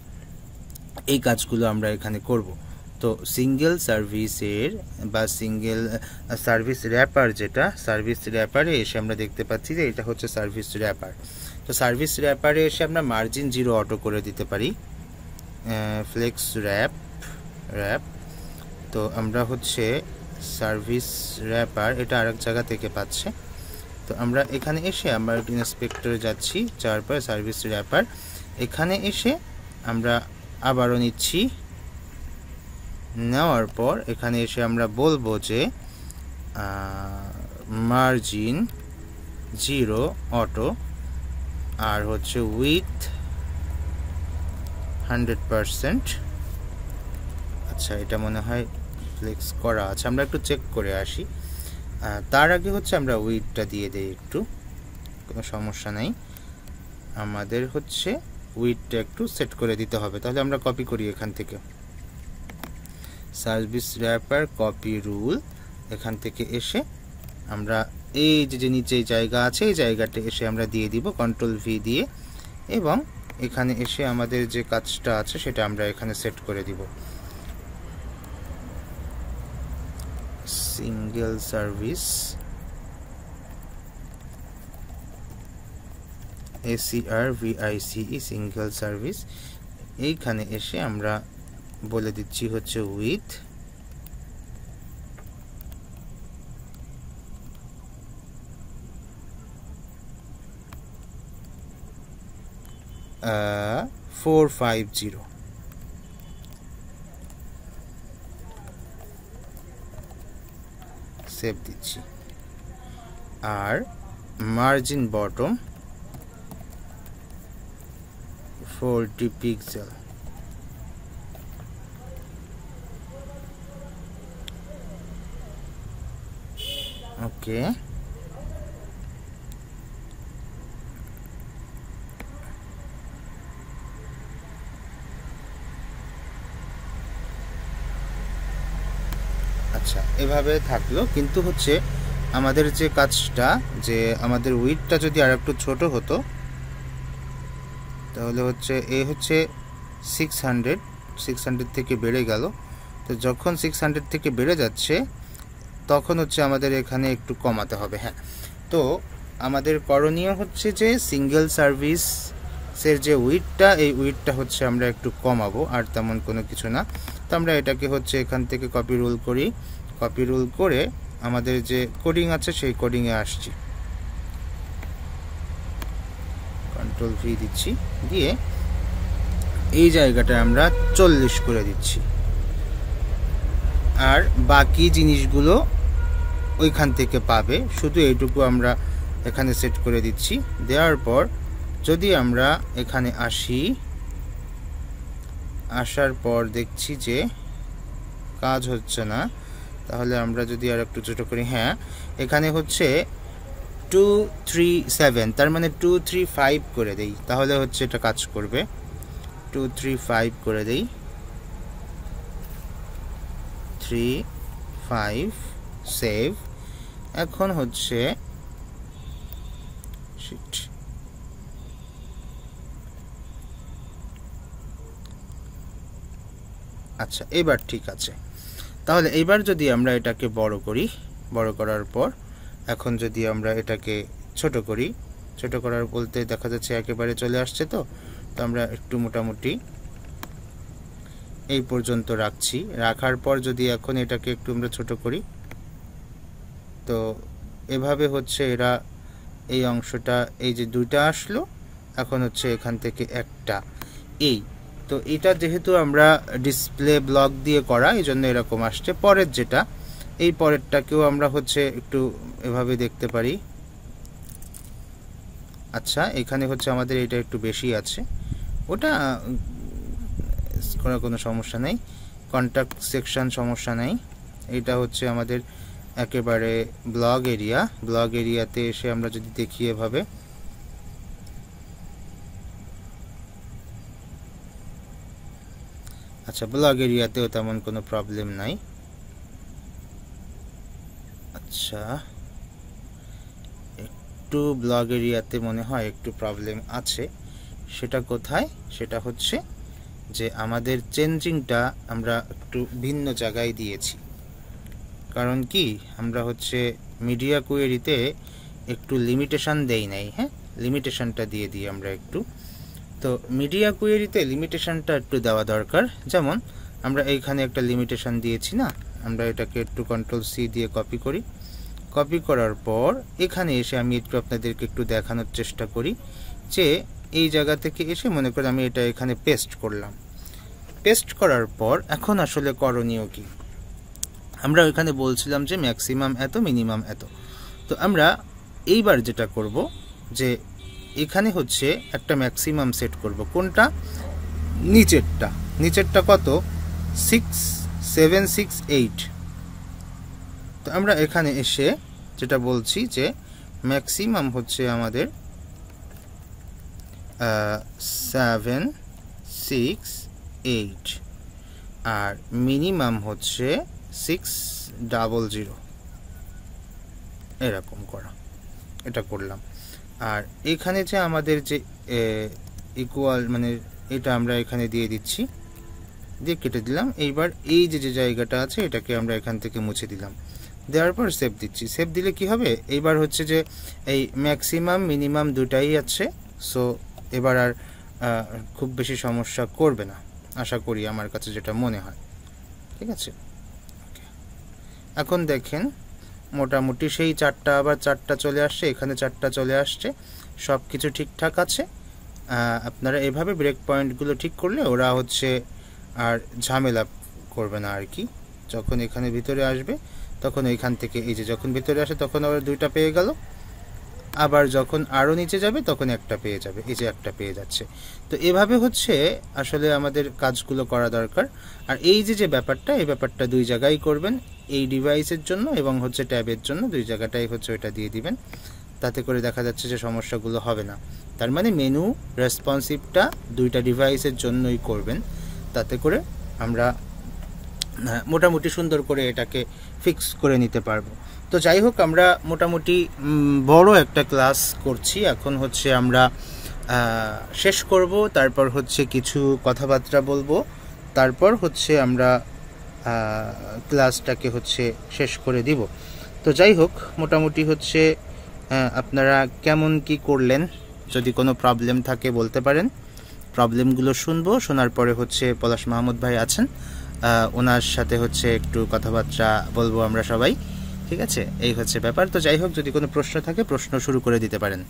এই কাজগুলো আমরা এখানে করব। তো সিঙ্গেল সার্ভিসের বা সিঙ্গেল সার্ভিস র্যাপার, যেটা সার্ভিস র্যাপারে এসে আমরা দেখতে পাচ্ছি যে এটা হচ্ছে সার্ভিস র্যাপার। তো সার্ভিস র্যাপারে এসে আমরা মার্জিন 0 অটো করে দিতে পারি, ফ্লেক্স র্যাপ। তো আমরা হচ্ছে সার্ভিস র্যাপার, এটা আরেক জায়গা থেকে পাচ্ছে। তো আমরা এখানে এসে আমরা ইন্সপেক্টরে যাচ্ছি, যাওয়ার পর সার্ভিস র্যাপার এখানে এসে আমরা আবারও নিচ্ছি। নেওয়ার পর এখানে এসে আমরা বলবো যে মার্জিন 0 অটো, আর হচ্ছে উইথ 100%। আচ্ছা, এটা মনে হয় ফ্লেক্স করা আছে, আমরা একটু চেক করে আসি। তার আগে হচ্ছে আমরা উইথটা দিয়ে দেই, একটু কোনো সমস্যা নেই। আমাদের হচ্ছে উইথটা একটু সেট করে দিতে হবে। তাহলে আমরা কপি করি এখান থেকে, সার্ভিস র্যাপার কপি রুল, এখান থেকে এসে আমরা এই যে নিচে জায়গা আছে এই জায়গাটা এসে আমরা দিয়ে দিব কন্ট্রোল ভি দিয়ে, এবং এখানে এসে আমাদের যে কাজটা আছে সেটা আমরা এখানে সেট করে দিব। Single service ACRVICE single service, এইখানে এসে আমরা বলে দিচ্ছি হচ্ছে উইথ 450। সেভ দিচ্ছি। আর মার্জিন বটম 40 পিক্সেল। ওকে, আচ্ছা এভাবে থাকলো। কিন্তু হচ্ছে আমাদের যে কাজটা, যে আমাদের উইডথটা যদি আর একটু ছোট হতো তাহলে হচ্ছে এ হচ্ছে 600 থেকে বেড়ে গেল। তো যখন 600 থেকে বেড়ে যাচ্ছে তখন হচ্ছে আমাদের এখানে একটু কমাতে হবে। হ্যাঁ, তো আমাদের করণীয় হচ্ছে যে সিঙ্গেল সার্ভিসের যে উইডথটা, এই উইডথটা হচ্ছে আমরা একটু কমাবো, আর তেমন কোনো কিছু না। তো আমরা এটাকে হচ্ছে এখান থেকে কপি রুল করি, কপি রুল করে আমাদের যে কোডিং আছে সেই কোডিংয়ে আসছি, কন্ট্রোল ভি দিচ্ছি, দিয়ে এই জায়গাটা আমরা 40 করে দিচ্ছি। আর বাকি জিনিসগুলো ওইখান থেকে পাবে, শুধু এইটুকু আমরা এখানে সেট করে দিচ্ছি। দেওয়ার পর যদি আমরা এখানে আসি, আসার পর দেখছি যে কাজ হচ্ছে না, তাহলে আমরা যদি আর একটু ছোটো করি, হ্যাঁ এখানে হচ্ছে 237, তার মানে 235 করে দেই, তাহলে হচ্ছে এটা কাজ করবে। 235 করে দেই, 35 সেভ। এখন হচ্ছে আচ্ছা এবার ঠিক আছে। তাহলে এইবার যদি আমরা এটাকে বড় করি, বড় করার পর এখন যদি আমরা এটাকে ছোট করি, ছোট করার বলতে দেখা যাচ্ছে একেবারে চলে আসছে। তো আমরা একটু মোটামুটি এই পর্যন্ত রাখছি। রাখার পর যদি এখন এটাকে একটু আমরা ছোট করি, তো এভাবে হচ্ছে এরা এই অংশটা, এই যে দুইটা আসলো, এখন হচ্ছে এখান থেকে একটা, এই তো এটা যেহেতু আমরা ডিসপ্লে ব্লক দিয়ে করা, এই জন্য এরকম আসছে। পরের যেটা, এই পরেরটাকেও আমরা হচ্ছে একটু এভাবে দেখতে পারি। আচ্ছা এখানে হচ্ছে আমাদের এটা একটু বেশি আছে, ওটা করার কোনো সমস্যা নেই, কন্ট্যাক্ট সেকশন সমস্যা নেই। এটা হচ্ছে আমাদের একেবারে ব্লগ এরিয়া। ব্লগ এরিয়াতে এসে আমরা যদি দেখি এভাবে, আচ্ছা ব্লগ এরিয়াতেও তেমন কোনো প্রবলেম নাই। আচ্ছা একটু ব্লগ এরিয়াতে মনে হয় একটু প্রবলেম আছে, সেটা কোথায়? সেটা হচ্ছে যে আমাদের চেঞ্জিংটা আমরা একটু ভিন্ন জায়গায় দিয়েছি। কারণ কি, আমরা হচ্ছে মিডিয়া কোয়েরিতে একটু লিমিটেশন দেই নাই, হ্যাঁ, লিমিটেশনটা দিয়ে দিই আমরা একটু। তো মিডিয়া কোয়েরিতে লিমিটেশনটা একটু দেওয়া দরকার। যেমন আমরা এইখানে একটা লিমিটেশন দিয়েছি না, আমরা এটাকে একটু কন্ট্রোল সি দিয়ে কপি করি। কপি করার পর এখানে এসে আমি একটু আপনাদেরকে একটু দেখানোর চেষ্টা করি যে এই জায়গা থেকে এসে মনে করি আমি এটা এখানে পেস্ট করলাম। পেস্ট করার পর এখন আসলে করণীয় কি, আমরা ওইখানে বলছিলাম যে ম্যাক্সিমাম এত, মিনিমাম এত। তো আমরা এইবার যেটা করব যে এখানে হচ্ছে একটা ম্যাক্সিমাম সেট করব। কোনটা? নিচেরটা কত? 6768। তো আমরা এখানে এসে যেটা বলছি যে ম্যাক্সিমাম হচ্ছে আমাদের 768 আর মিনিমাম হচ্ছে 600, এরকম করা। এটা করলাম। আর এখানে যে আমাদের যে ইকুয়াল মানে এটা আমরা এখানে দিয়ে দিচ্ছি, দিয়ে কেটে দিলাম। এইবার এই যে জায়গাটা আছে এটাকে আমরা এখান থেকে মুছে দিলাম, দেওয়ার পর সেভ দিচ্ছি। সেভ দিলে কি হবে, এইবার হচ্ছে যে এই ম্যাক্সিমাম মিনিমাম দুটাই আছে। সো এবার আর খুব বেশি সমস্যা করবে না আশা করি, আমার কাছে যেটা মনে হয়। ঠিক আছে, এখন দেখেন মোটামুটি সেই 4টা আবার 4টা চলে আসছে, এখানে 4টা চলে আসছে, সব কিছু ঠিকঠাক আছে। আপনারা এভাবে ব্রেক পয়েন্টগুলো ঠিক করলে ওরা হচ্ছে আর ঝামেলা করবে না আর কি। যখন এখানে ভিতরে আসবে তখন এইখান থেকে এই যে যখন ভিতরে আসে তখন আবার 2টা পেয়ে গেল, আবার যখন আরও নিচে যাবে তখন একটা পেয়ে যাবে, এই যে একটা পেয়ে যাচ্ছে। তো এভাবে হচ্ছে আসলে আমাদের কাজগুলো করা দরকার। আর এই যে ব্যাপারটা, এই ব্যাপারটা 2 জায়গায় করবেন, এই ডিভাইসের জন্য এবং হচ্ছে ট্যাবের জন্য 2 জায়গাটাই হচ্ছে ওইটা দিয়ে দিবেন। তাতে করে দেখা যাচ্ছে যে সমস্যাগুলো হবে না। তার মানে মেনু রেসপন্সিভটা 2টা ডিভাইসের জন্যই করবেন, তাতে করে আমরা মোটামুটি সুন্দর করে এটাকে ফিক্স করে নিতে পারবো। তো যাই হোক, আমরা মোটামুটি বড় একটা ক্লাস করছি। এখন হচ্ছে আমরা শেষ করব, তারপর হচ্ছে কিছু কথাবার্তা বলবো, তারপর হচ্ছে আমরা ক্লাসটাকে হচ্ছে শেষ করে দিব। তো যাই হোক, মোটামুটি হচ্ছে আপনারা কেমন কি করলেন, যদি কোনো প্রবলেম থাকে বলতে পারেন। প্রবলেমগুলো শুনবো, শোনার পরে হচ্ছে পলাশ মাহমুদ ভাই আছেন, ওনার সাথে হচ্ছে একটু কথাবার্তা বলবো আমরা সবাই। ঠিক আছে, এই হচ্ছে ব্যাপার। তো যাই হোক, যদি কোনো প্রশ্ন থাকে প্রশ্ন শুরু করে দিতে পারেন।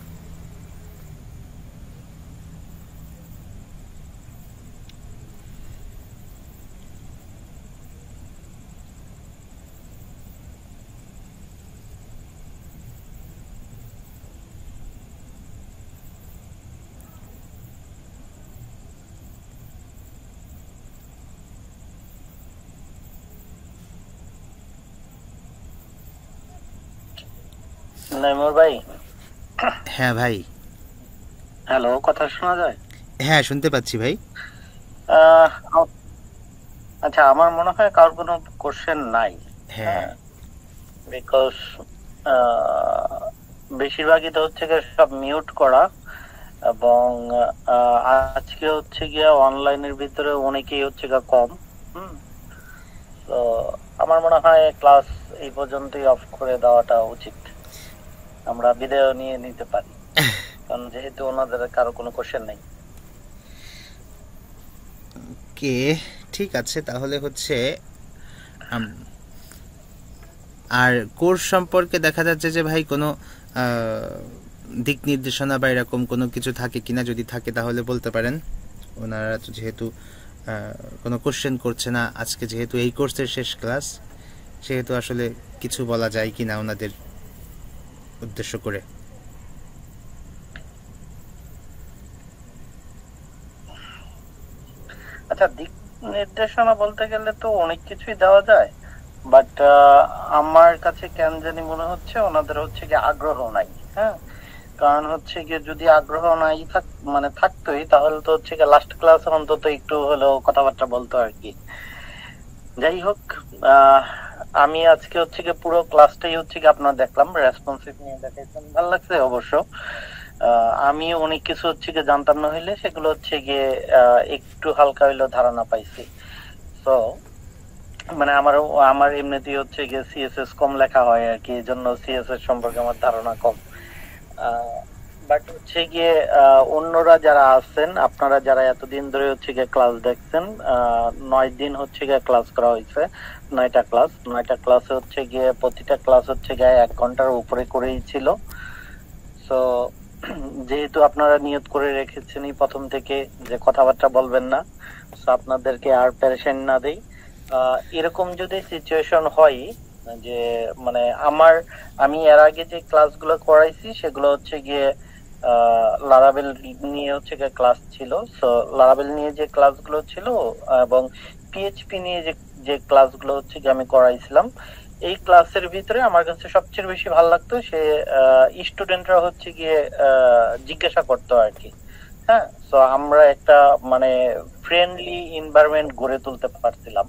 নাইমুর ভাই। হ্যাঁ ভাই। হ্যালো, কথা শোনা যায়? হ্যাঁ, শুনতে পাচ্ছি ভাই। আচ্ছা, আমার মনে হয় কার কোনো কোশ্চেন নাই। হ্যাঁ, বিকজ বেশিরভাগই তো হচ্ছে সব মিউট করা, এবং আজকে হচ্ছে গিয়ে অনলাইনের ভিতরে অনেকেই হচ্ছে কম। তো আমার মনে হয় ক্লাস এই পর্যন্তই অফ করে দেওয়াটা উচিত, আমরা বিদায় নিয়ে নিতে পারি, কারণ যেহেতু ওনাদের কারো কোনো কোশ্চেন নেই। কে ঠিক আছে, তাহলে হচ্ছে আর কোর্স সম্পর্কে দেখা যাচ্ছে যে ভাই কোনো দিক নির্দেশনা বা এরকম কোনো কিছু থাকে কিনা, যদি থাকে তাহলে বলতে পারেন। ওনারা তো যেহেতু কোনো কোশ্চেন করছে না আজকে, যেহেতু এই কোর্সের শেষ ক্লাস, সেহেতু আসলে কিছু বলা যায় কিনা ওনাদের উদ্দেশ্য করে। আচ্ছা, দিক নির্দেশনা বলতে গেলে তো অনেক কিছুই দেওয়া যায়, বাট আমার কাছে কেন জানি মনে হচ্ছে ওনাদের হচ্ছে কি আগ্রহ নাই। হ্যাঁ, কারণ হচ্ছে গিয়ে যদি আগ্রহ নাই থাকতোই, তাহলে তো হচ্ছে গিয়ে লাস্ট ক্লাস অন্তত একটু হলেও কথাবার্তা বলতো আর কি। যাই হোক, আমি আজকে হচ্ছে গিয়ে পুরো ক্লাসটাই হচ্ছে কি আপনার দেখলাম, রেসপন্সিভ নিয়ে দেখাইছেন, ভালো লাগছে অবশ্য। আমি অনেক কিছু হচ্ছে গিয়ে জানতাম না হইলে সেগুলো হচ্ছে গিয়ে একটু হালকা হইলেও ধারণা পাইছি। তো মানে আমার আমার এমনিতেই হচ্ছে গিয়ে সিএসএস কম লেখা হয় আর কি, এই জন্য সিএসএস সম্পর্কে আমার ধারণা কম। বাট হচ্ছে গিয়ে অন্যরা যারা আছেন, আপনারা যারা এতদিন ধরে হচ্ছে গিয়ে ক্লাস দেখছেন, 9 দিন হচ্ছে গিয়ে ক্লাস করা হয়েছে, 9টা ক্লাসে হচ্ছে গিয়ে প্রতিটা ক্লাস হচ্ছে গিয়ে 1 ঘন্টার উপরে করেই ছিল। তো যেহেতু আপনারা নিয়ত করে রেখেছেন এই প্রথম থেকে যে কথাবার্তা বলবেন না, তো আপনাদেরকে আর প্যারেশান না দেই। এরকম যদি সিচুয়েশন হয় যে মানে আমি এর আগে যে ক্লাসগুলো করাইছি সেগুলো হচ্ছে গিয়ে লারাবেল নিয়ে হচ্ছে গিয়ে ক্লাস ছিল। সো লারাবেল নিয়ে যে ক্লাসগুলো ছিল এবং পিএইচপি নিয়ে যে যে ক্লাসগুলো হচ্ছে গিয়ে আমি করাইছিলাম, এই ক্লাসের ভিতরে আমার কাছে সবচেয়ে বেশি ভালো লাগতো সে স্টুডেন্টরা হচ্ছে গিয়ে জিজ্ঞাসা করতো আর কি। হ্যাঁ, তো আমরা একটা মানে ফ্রেন্ডলি এনভায়রনমেন্ট গড়ে তুলতে পারছিলাম,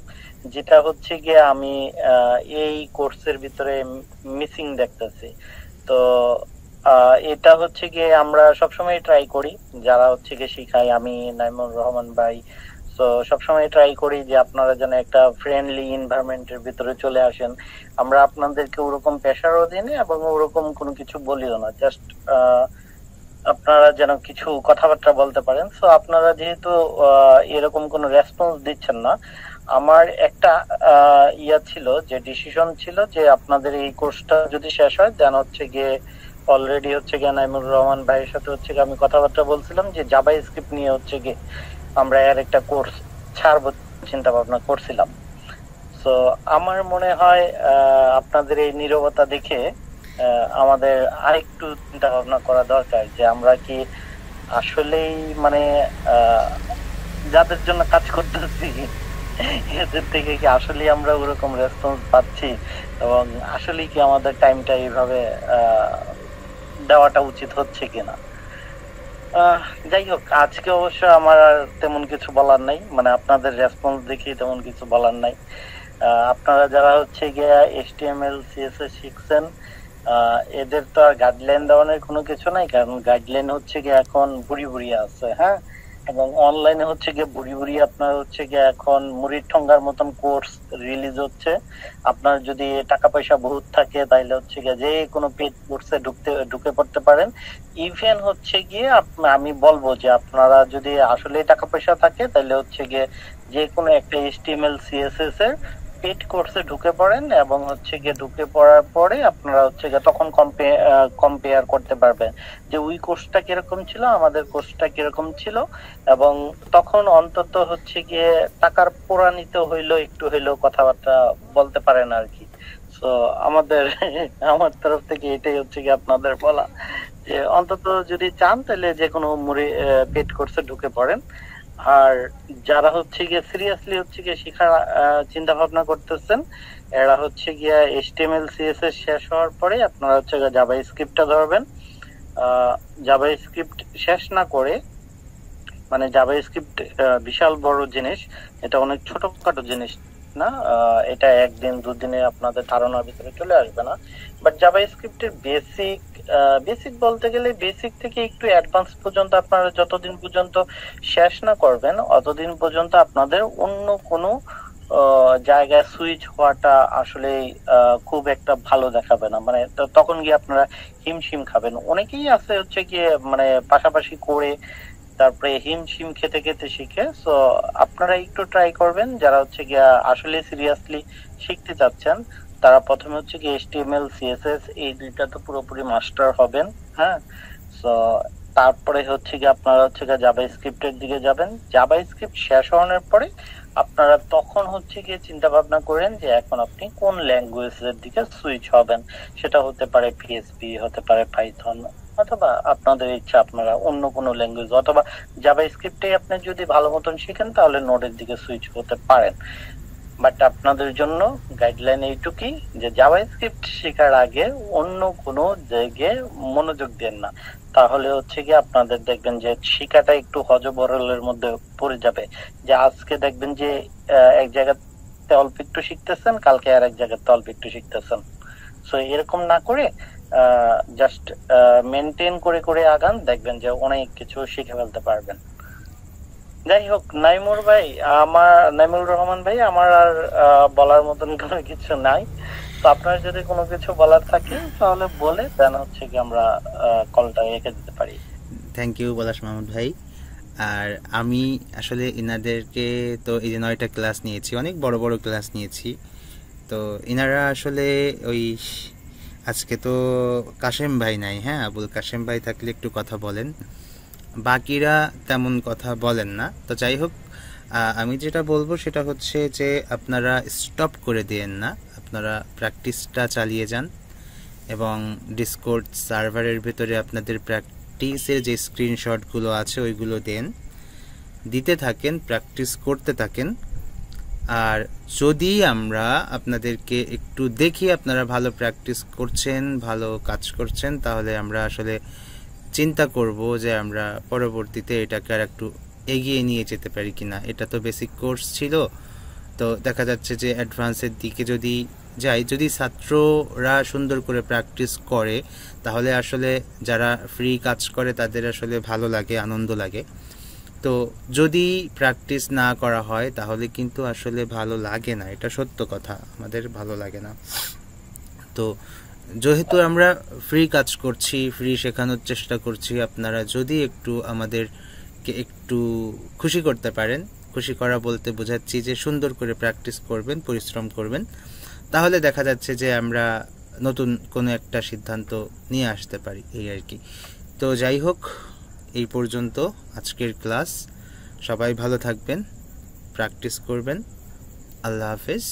যেটা হচ্ছে গিয়ে আমি এই কোর্সের ভিতরে মিসিং দেখতেছি। তো এটা হচ্ছে গিয়ে আমরা সবসময় ট্রাই করি, যারা হচ্ছে গিয়ে শিখাই, আমি নাইমুর রহমান ভাই, তো সবসময় ট্রাই করি যে আপনারা যেন একটা ফ্রেন্ডলি এনভায়রনমেন্টের ভিতরে চলে আসেন। আমরা আপনাদেরকে ওরকম প্রেশারও দিই না এবং ওরকম কোনো কিছু বলিও না, জাস্ট আপনারা যেন কিছু কথাবার্তা বলতে পারেন। সো আপনারা যেহেতু এরকম কোনো রেসপন্স দিচ্ছেন না, আমার একটা ইয়া ছিল, যে ডিসিশন ছিল যে আপনাদের এই কোর্সটা যদি শেষ হয় দেন হচ্ছে গিয়ে অলরেডি হচ্ছে গিয়ে নাইমুর রহমান ভাইয়ের সাথে হচ্ছে গিয়ে আমি কথাবার্তা বলছিলাম যে জাভা স্ক্রিপ্ট নিয়ে হচ্ছে গিয়ে আমরা এর একটা কোর্স ছাড়বো চিন্তা ভাবনা করছিলাম। তো আমার মনে হয় আপনাদের এই নীরবতা দেখে আমাদের আরেকটু চিন্তা ভাবনা করা দরকার যে আমরা কি আসলেই মানে যাদের জন্য কাজ করতেছি এদের থেকে কি আসলে আমরা ওরকম রেসপন্স পাচ্ছি, এবং আসলে কি আমাদের টাইমটা এইভাবে দেওয়াটা উচিত হচ্ছে কিনা। যাই হোক, আজকে অবশ্য আমার আর তেমন কিছু বলার নাই, মানে আপনাদের রেসপন্স দেখি তেমন কিছু বলার নাই। আপনারা যারা হচ্ছে গিয়া HTML CSS শিখছেন, এদের তো আর গাইডলাইন দেওয়ানোর কোনো কিছু নাই, কারণ গাইডলাইন হচ্ছে গিয়ে এখন বুড়ি বুড়ি আছে। হ্যাঁ, এবং অনলাইনে হচ্ছে গিয়ে বুড়ি বুড়ি আপনার হচ্ছে গিয়ে এখন মুড়ির ঠঙ্গার মতন কোর্স রিলিজ হচ্ছে। আপনার যদি টাকা পয়সা বহুত থাকে তাইলে হচ্ছে গিয়ে যে কোনো পেড কোর্সে ঢুকে পড়তে পারেন। ইভেন হচ্ছে গিয়ে আমি বলবো যে আপনারা যদি আসলে টাকা পয়সা থাকে তাহলে হচ্ছে গিয়ে যে কোনো একটা HTML CSS এর পেড কোর্সে ঢুকে পড়েন, এবং হচ্ছে গিয়ে ঢুকে পড়ার পরে আপনারা হচ্ছে গিয়ে তখন কম্পেয়ার করতে পারবেন যে ওই কোর্সটা কিরকম ছিল, আমাদের কোর্সটা কিরকম ছিল, এবং তখন অন্তত হচ্ছে গিয়ে টাকার পোড়া নিতে হইলো একটু হইলেও কথাবার্তা বলতে পারেন আর কি। তো আমাদের আমার তরফ থেকে এটাই হচ্ছে কি আপনাদের বলা, যে অন্তত যদি চান তাহলে যে কোনো পেড কোর্সে ঢুকে পড়েন। আর যারা হচ্ছে গিয়ে সিরিয়াসলি হচ্ছে গিয়ে শেখার চিন্তা ভাবনা করতেছেন, এরা হচ্ছে গিয়ে HTML CSS শেষ হওয়ার পরে আপনারা হচ্ছে জাভা স্ক্রিপ্টটা ধরবেন। জাভা স্ক্রিপ্ট শেষ না করে, মানে জাভা স্ক্রিপ্ট বিশাল বড় জিনিস, এটা অনেক ছোটখাটো জিনিস না। এটা একদিন দুদিনে আপনাদের ধারণার ভিতরে চলে আসবে না। বাট জাভা স্ক্রিপ্টের বেসিক বলতে গেলে বেসিক থেকে একটু অ্যাডভান্স পর্যন্ত আপনারা যতদিন পর্যন্ত শেষ না করবেন অতদিন পর্যন্ত আপনাদের অন্য কোনো জায়গায় সুইচ হওয়াটা আসলে খুব একটা ভালো দেখাবে না, মানে তখন গিয়ে আপনারা হিমশিম খাবেন। অনেকেই আছে হচ্ছে গিয়ে মানে পাশাপাশি করে তারপরে হিমশিম খেতে খেতে শিখে। সো আপনারা একটু ট্রাই করবেন, যারা হচ্ছে গিয়া আসলে সিরিয়াসলি শিখতে চাচ্ছেন তারা প্রথমে হচ্ছে কি HTML CSS এই দুইটা তো পুরোপুরি মাস্টার হবেন। হ্যাঁ, সো তারপরে হচ্ছে কি আপনারা হচ্ছে গিয়ে জাভা স্ক্রিপ্টের দিকে যাবেন। জাভা স্ক্রিপ্ট শেষ হওয়ার পরে আপনারা তখন হচ্ছে গিয়ে চিন্তা ভাবনা করেন যে এখন আপনি কোন ল্যাঙ্গুয়েজের দিকে সুইচ হবেন। সেটা হতে পারে PHP, হতে পারে পাইথন, অথবা আপনাদের ইচ্ছা আপনারা অন্য কোনো ল্যাঙ্গুয়েজ, অথবা জাভা স্ক্রিপ্টে আপনি যদি ভালো মতন শিখেন তাহলে নোডের দিকে সুইচ হতে পারেন। বাট আপনাদের জন্য গাইডলাইন এইটুকুই যে জাভা স্ক্রিপ্ট শেখার আগে অন্য কোনো জায়গায় মনোযোগ দেন না, তাহলে হচ্ছে কি আপনাদের দেখবেন যে শিখাটা একটু হযবরলের মধ্যে পড়ে যাবে। যে আজকে দেখবেন যে এক জায়গাতে অল্প একটু শিখতেছেন, কালকে আর এক জায়গাতে অল্প একটু শিখতেছেন। সো এরকম না করে জাস্ট মেনটেন করে করে আগান, দেখবেন যে অনেক কিছু শিখে ফেলতে পারবেন। যাই হোক, নাইমুর রহমান ভাই, আমার আর বলার মতন কোনো কিছু নাই। তো আপনার যদি কোনো কিছু বলার থাকে তাহলে বলে দেন, হচ্ছে কি আমরা কলটা রেখে দিতে পারি। থ্যাংক ইউ পলাশ মাহমুদ ভাই। আর আমি আসলে ইনাদেরকে তো এই যে 9টা ক্লাস নিয়েছি, অনেক বড় বড় ক্লাস নিয়েছি। তো ইনারা আসলে ওই আজকে তো কাশেম ভাই নাই, হ্যাঁ আবুল কাশেম ভাই থাকলে একটু কথা বলেন, বাকিরা তেমন কথা বলেন না। তো যাই হোক, আমি যেটা বলবো সেটা হচ্ছে যে আপনারা স্টপ করে দিয়েন না, আপনারা প্র্যাকটিসটা চালিয়ে যান এবং ডিসকর্ড সার্ভারের ভেতরে আপনাদের প্র্যাকটিসের যে স্ক্রিনশটগুলো আছে ওইগুলো দিতে থাকেন, প্র্যাকটিস করতে থাকেন। আর যদি আমরা আপনাদেরকে একটু দেখি আপনারা ভালো প্র্যাকটিস করছেন, ভালো কাজ করছেন, তাহলে আমরা আসলে চিন্তা করব যে আমরা পরবর্তীতে এটাকে আর একটু এগিয়ে নিয়ে যেতে পারি কিনা। এটা তো বেসিক কোর্স ছিল, তো দেখা যাচ্ছে যে অ্যাডভান্সের দিকে যদি যাই, যদি ছাত্ররা সুন্দর করে প্র্যাকটিস করে তাহলে আসলে যারা ফ্রি কাজ করে তাদের আসলে ভালো লাগে, আনন্দ লাগে। তো যদি প্র্যাকটিস না করা হয় তাহলে কিন্তু আসলে ভালো লাগে না, এটা সত্য কথা, আমাদের ভালো লাগে না। তো যেহেতু আমরা ফ্রি কাজ করছি, ফ্রি শেখানোর চেষ্টা করছি, আপনারা যদি একটু আমাদেরকে একটু খুশি করতে পারেন, খুশি করা বলতে বোঝাচ্ছি যে সুন্দর করে প্র্যাকটিস করবেন, পরিশ্রম করবেন, তাহলে দেখা যাচ্ছে যে আমরা নতুন কোনো একটা সিদ্ধান্ত নিয়ে আসতে পারি, এই আর কি। তো যাই হোক, এই পর্যন্ত আজকের ক্লাস। সবাই ভালো থাকবেন, প্র্যাকটিস করবেন। আল্লাহ হাফেজ।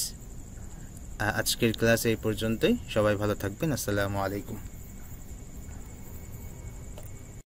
আজকের ক্লাস এই পর্যন্তই, সবাই ভালো থাকবেন। আসসালামু আলাইকুম।